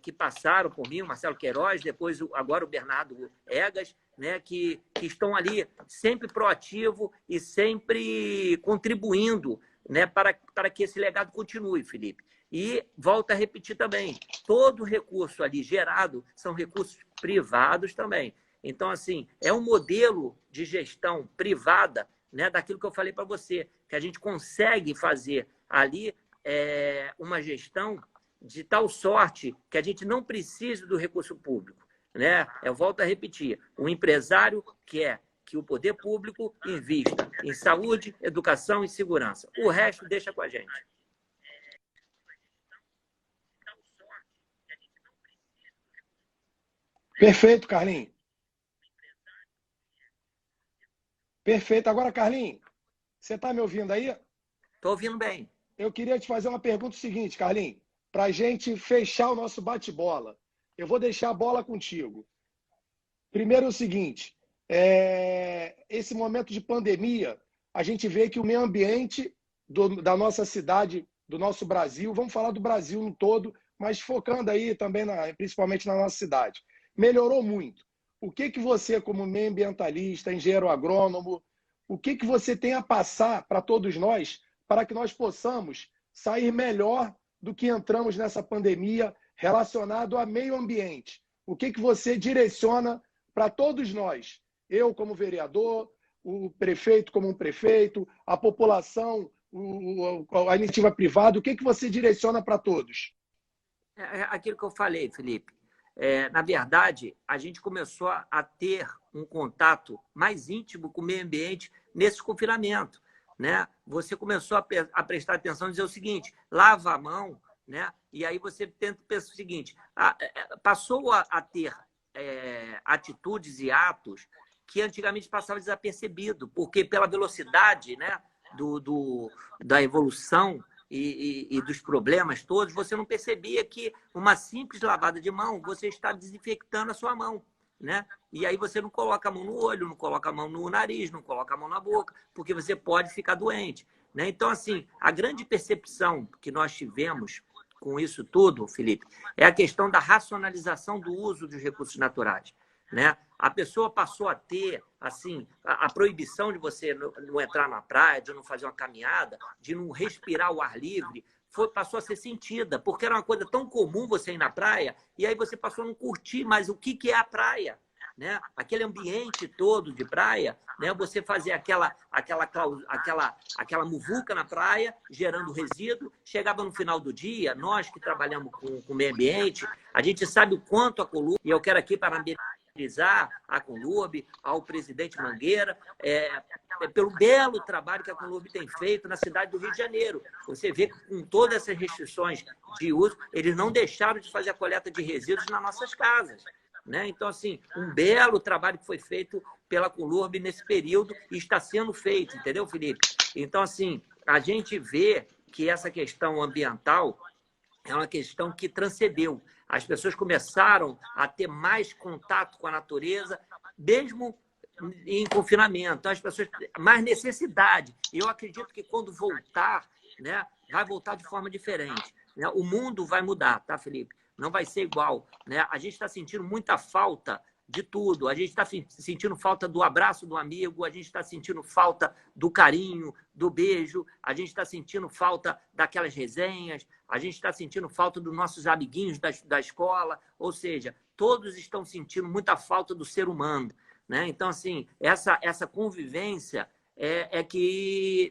que passaram por mim, o Marcelo Queiroz, depois agora o Bernardo Egas, né? Que estão ali sempre proativo e sempre contribuindo, né? Para que esse legado continue, Felipe. E volto a repetir também, todo recurso ali gerado são recursos privados também. Então, assim, é um modelo de gestão privada, né, daquilo que eu falei para você, que a gente consegue fazer ali uma gestão de tal sorte que a gente não precisa do recurso público, né? Eu volto a repetir, o empresário quer que o poder público invista em saúde, educação e segurança. O resto deixa com a gente. Perfeito, Carlinhos. Perfeito. Agora, Carlinhos, você está me ouvindo aí? Estou ouvindo bem. Eu queria te fazer uma pergunta seguinte, Carlinhos, para a gente fechar o nosso bate-bola. Eu vou deixar a bola contigo. Primeiro é o seguinte, esse momento de pandemia, a gente vê que o meio ambiente da nossa cidade, do nosso Brasil, vamos falar do Brasil no todo, mas focando aí também, principalmente na nossa cidade, melhorou muito. O que você, como meio ambientalista, engenheiro agrônomo, o que você tem a passar para todos nós, para que nós possamos sair melhor do que entramos nessa pandemia relacionado a meio ambiente? O que você direciona para todos nós? Eu como vereador, o prefeito como um prefeito, a população, a iniciativa privada, o que você direciona para todos? Aquilo que eu falei, Felipe. Na verdade, a gente começou a ter um contato mais íntimo com o meio ambiente nesse confinamento, né? Você começou a prestar atenção e dizer o seguinte, lava a mão, né? E aí você pensa o seguinte, passou a ter atitudes e atos que antigamente passavam desapercebido, porque pela velocidade, né, da evolução e dos problemas todos, você não percebia que uma simples lavada de mão, você está desinfectando a sua mão, né? E aí você não coloca a mão no olho, não coloca a mão no nariz, não coloca a mão na boca, porque você pode ficar doente, né? Então, assim, a grande percepção que nós tivemos com isso tudo, Felipe, é a questão da racionalização do uso dos recursos naturais, né? A pessoa passou a ter, assim, a proibição de você não entrar na praia, de não fazer uma caminhada, de não respirar o ar livre, passou a ser sentida, porque era uma coisa tão comum você ir na praia, e aí você passou a não curtir mais o que é a praia, né? Aquele ambiente todo de praia, né? Você fazer aquela muvuca na praia, gerando resíduo, chegava no final do dia, nós que trabalhamos com o meio ambiente, a gente sabe o quanto a Conlurb, e eu quero aqui parabenizar a Conlurb, ao presidente Mangueira, pelo belo trabalho que a Conlurb tem feito na cidade do Rio de Janeiro. Você vê que com todas essas restrições de uso, eles não deixaram de fazer a coleta de resíduos nas nossas casas, né? Então, assim, um belo trabalho que foi feito pela Conlurb nesse período e está sendo feito, entendeu, Felipe? Então, assim, a gente vê que essa questão ambiental é uma questão que transcendeu. As pessoas começaram a ter mais contato com a natureza, mesmo em confinamento. Então, as pessoas mais necessidade. Eu acredito que quando voltar né, vai voltar de forma diferente. Né? O mundo vai mudar, tá, Felipe? Não vai ser igual. Né? A gente está sentindo muita falta de tudo. A gente está sentindo falta do abraço do amigo, a gente está sentindo falta do carinho, do beijo, a gente está sentindo falta daquelas resenhas, a gente está sentindo falta dos nossos amiguinhos da escola, ou seja, todos estão sentindo muita falta do ser humano. Né? Então, assim, essa convivência é que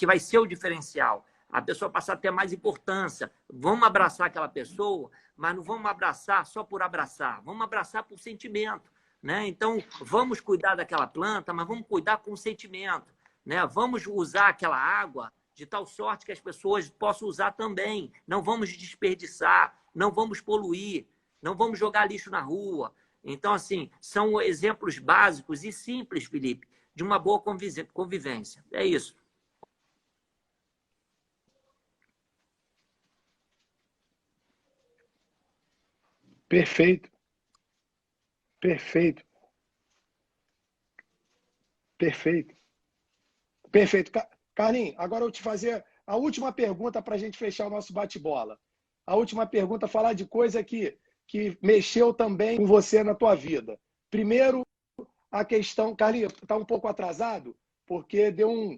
vai ser o diferencial. A pessoa passar a ter mais importância. Vamos abraçar aquela pessoa, mas não vamos abraçar só por abraçar. Vamos abraçar por sentimento. Né? Então, vamos cuidar daquela planta, mas vamos cuidar com sentimento. Né? Vamos usar aquela água de tal sorte que as pessoas possam usar também. Não vamos desperdiçar, não vamos poluir, não vamos jogar lixo na rua. Então, assim, são exemplos básicos e simples, Felipe, de uma boa convivência. É isso. Perfeito. Perfeito. Perfeito. Perfeito. Carlinhos, agora eu vou te fazer a última pergunta para a gente fechar o nosso bate-bola. A última pergunta, falar de coisa que mexeu também com você na tua vida. Primeiro, a questão... Carlinhos, está um pouco atrasado? Porque deu um...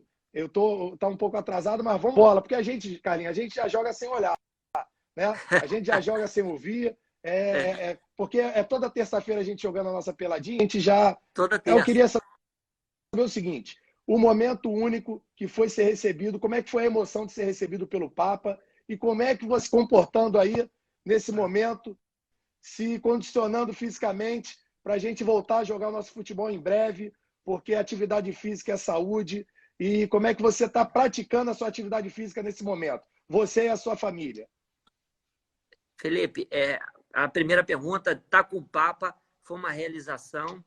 Tá um pouco atrasado, mas vamos bola. Porque a gente, Carlinhos, a gente já joga sem olhar. Né? A gente já joga sem ouvir. Porque toda terça-feira a gente jogando a nossa peladinha. A gente já... Toda terça. Eu queria saber o seguinte... O momento único que foi ser recebido, como é que foi a emoção de ser recebido pelo Papa e como é que você se comportando aí nesse momento, se condicionando fisicamente para a gente voltar a jogar o nosso futebol em breve, porque a atividade física é saúde, e como é que você está praticando a sua atividade física nesse momento, você e a sua família? Felipe, a primeira pergunta, está com o Papa, foi uma realização.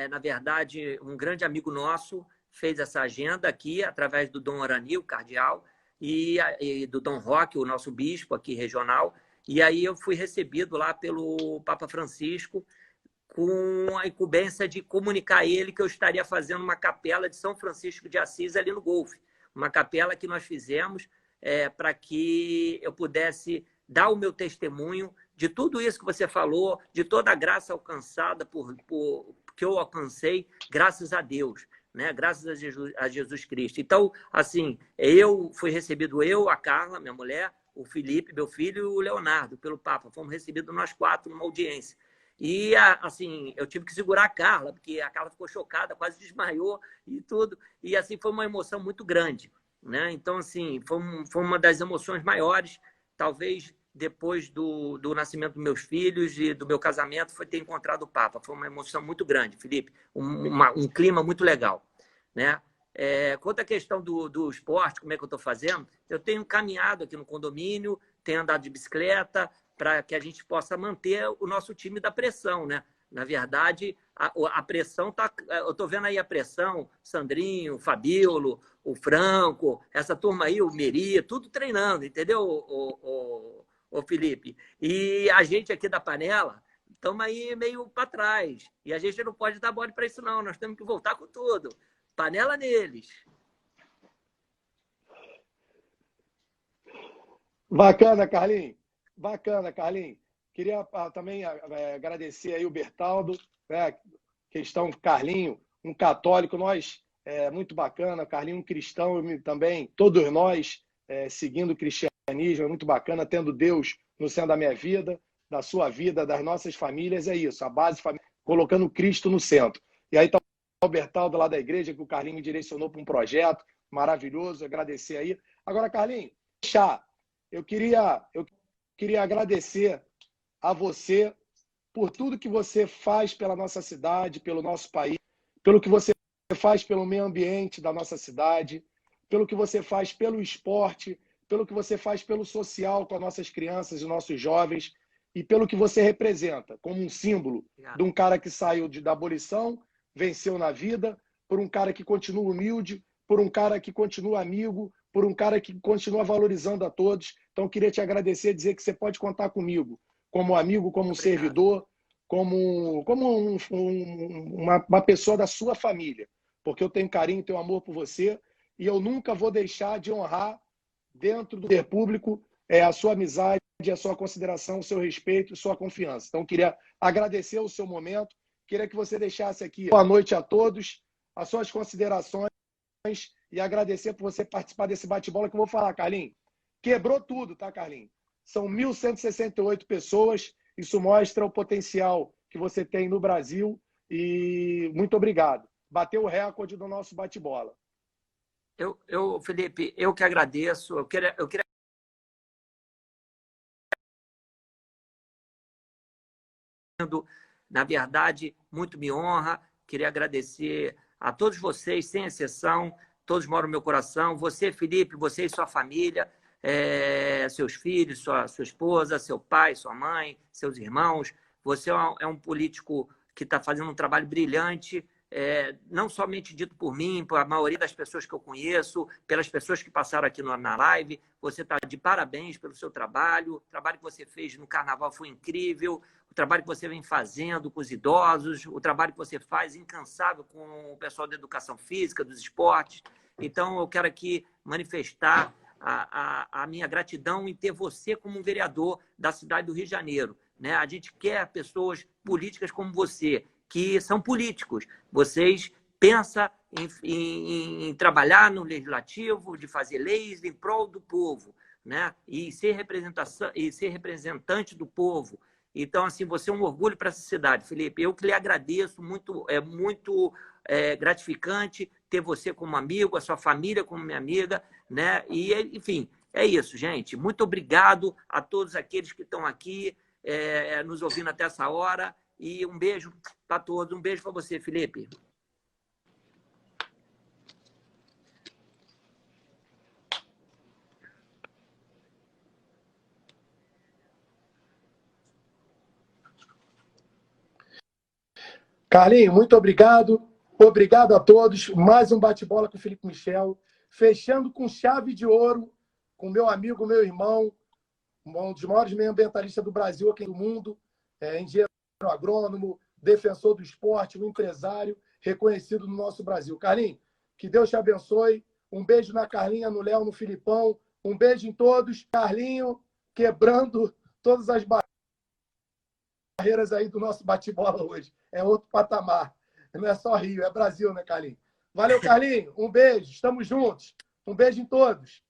Na verdade, um grande amigo nosso fez essa agenda aqui, através do Dom Arani, o cardeal, e do Dom Roque, o nosso bispo aqui regional. E aí eu fui recebido lá pelo Papa Francisco com a incumbência de comunicar a ele que eu estaria fazendo uma capela de São Francisco de Assis ali no Golfe. Uma capela que nós fizemos para que eu pudesse dar o meu testemunho de tudo isso que você falou, de toda a graça alcançada que eu alcancei, graças a Deus. Né? Graças a Jesus Cristo. Então, assim, eu fui recebido, a Carla, minha mulher, o Felipe, meu filho, e o Leonardo, pelo Papa. Fomos recebidos nós 4 numa audiência. E, assim, eu tive que segurar a Carla, porque a Carla ficou chocada, quase desmaiou e tudo. E, assim, foi uma emoção muito grande. Né? Então, assim, foi uma das emoções maiores, talvez depois do nascimento dos meus filhos e do meu casamento, foi ter encontrado o Papa. Foi uma emoção muito grande, Felipe. Um clima muito legal. Né? Quanto à questão do esporte, como é que eu estou fazendo, eu tenho caminhado aqui no condomínio, tenho andado de bicicleta, para que a gente possa manter o nosso time da pressão. Né? Na verdade, a pressão está... Eu estou vendo aí a pressão, Sandrinho, Fabíolo, o Franco, essa turma aí, o Meri, tudo treinando, entendeu, o Felipe? E a gente aqui da Panela estamos aí meio para trás. E a gente não pode dar bola para isso, não. Nós temos que voltar com tudo. Panela neles. Bacana, Carlinhos. Bacana, Carlinhos. Queria também agradecer aí o Bertaldo, né? Questão Carlinho, um católico, nós, muito bacana, Carlinho um cristão, também, todos nós seguindo o cristianismo, é muito bacana, tendo Deus no centro da minha vida, da sua vida, das nossas famílias, é isso, a base, colocando Cristo no centro. E aí está o Bertaldo lá da igreja, que o Carlinho me direcionou para um projeto maravilhoso, agradecer aí. Agora, Carlinho, eu queria agradecer a você por tudo que você faz pela nossa cidade, pelo nosso país, pelo que você faz pelo meio ambiente da nossa cidade, pelo que você faz pelo esporte, pelo que você faz pelo social com as nossas crianças e nossos jovens e pelo que você representa como um símbolo de um cara que saiu da abolição, venceu na vida, por um cara que continua humilde, por um cara que continua amigo, por um cara que continua valorizando a todos. Então, eu queria te agradecer e dizer que você pode contar comigo como amigo, como um servidor, como uma pessoa da sua família, porque eu tenho carinho, tenho amor por você e eu nunca vou deixar de honrar dentro do poder público é a sua amizade, a sua consideração, o seu respeito, a sua confiança. Então, queria agradecer o seu momento, queria que você deixasse aqui boa noite a todos, as suas considerações e agradecer por você participar desse bate-bola que eu vou falar, Carlinhos. Quebrou tudo, tá, Carlinhos? São 1.168 pessoas, isso mostra o potencial que você tem no Brasil e muito obrigado. Bateu o recorde do nosso bate-bola. Felipe, eu que agradeço. Eu queria na verdade, muito me honra. Queria agradecer a todos vocês, sem exceção, todos moram no meu coração. Você, Felipe, você e sua família, seus filhos, sua esposa, seu pai, sua mãe, seus irmãos. Você é um político que está fazendo um trabalho brilhante, não somente dito por mim, por a maioria das pessoas que eu conheço, pelas pessoas que passaram aqui na live. Você está de parabéns pelo seu trabalho. O trabalho que você fez no Carnaval foi incrível. O trabalho que você vem fazendo com os idosos, o trabalho que você faz incansável com o pessoal da educação física, dos esportes. Então, eu quero aqui manifestar a minha gratidão em ter você como um vereador da cidade do Rio de Janeiro. Né? A gente quer pessoas políticas como você, que são políticos. Vocês pensam em trabalhar no legislativo, de fazer leis em prol do povo, né? E ser representante do povo. Então, assim, você é um orgulho para essa cidade, Felipe. Eu que lhe agradeço, é muito gratificante ter você como amigo, a sua família como minha amiga, né? E, enfim, é isso, gente. Muito obrigado a todos aqueles que estão aqui nos ouvindo até essa hora. E um beijo para todos. Um beijo para você, Felipe. Carlinhos, muito obrigado. Obrigado a todos. Mais um bate-bola com o Felipe Michel. Fechando com chave de ouro, com meu amigo, meu irmão, um dos maiores meio-ambientalistas do Brasil, aqui do mundo, engenheiro agrônomo, defensor do esporte, um empresário reconhecido no nosso Brasil. Carlinhos, que Deus te abençoe. Um beijo na Carlinha, no Léo, no Filipão. Um beijo em todos. Carlinho, quebrando todas as barreiras aí do nosso bate-bola hoje. É outro patamar. Não é só Rio, é Brasil, né, Carlinhos? Valeu, Carlinhos. Um beijo. Estamos juntos. Um beijo em todos.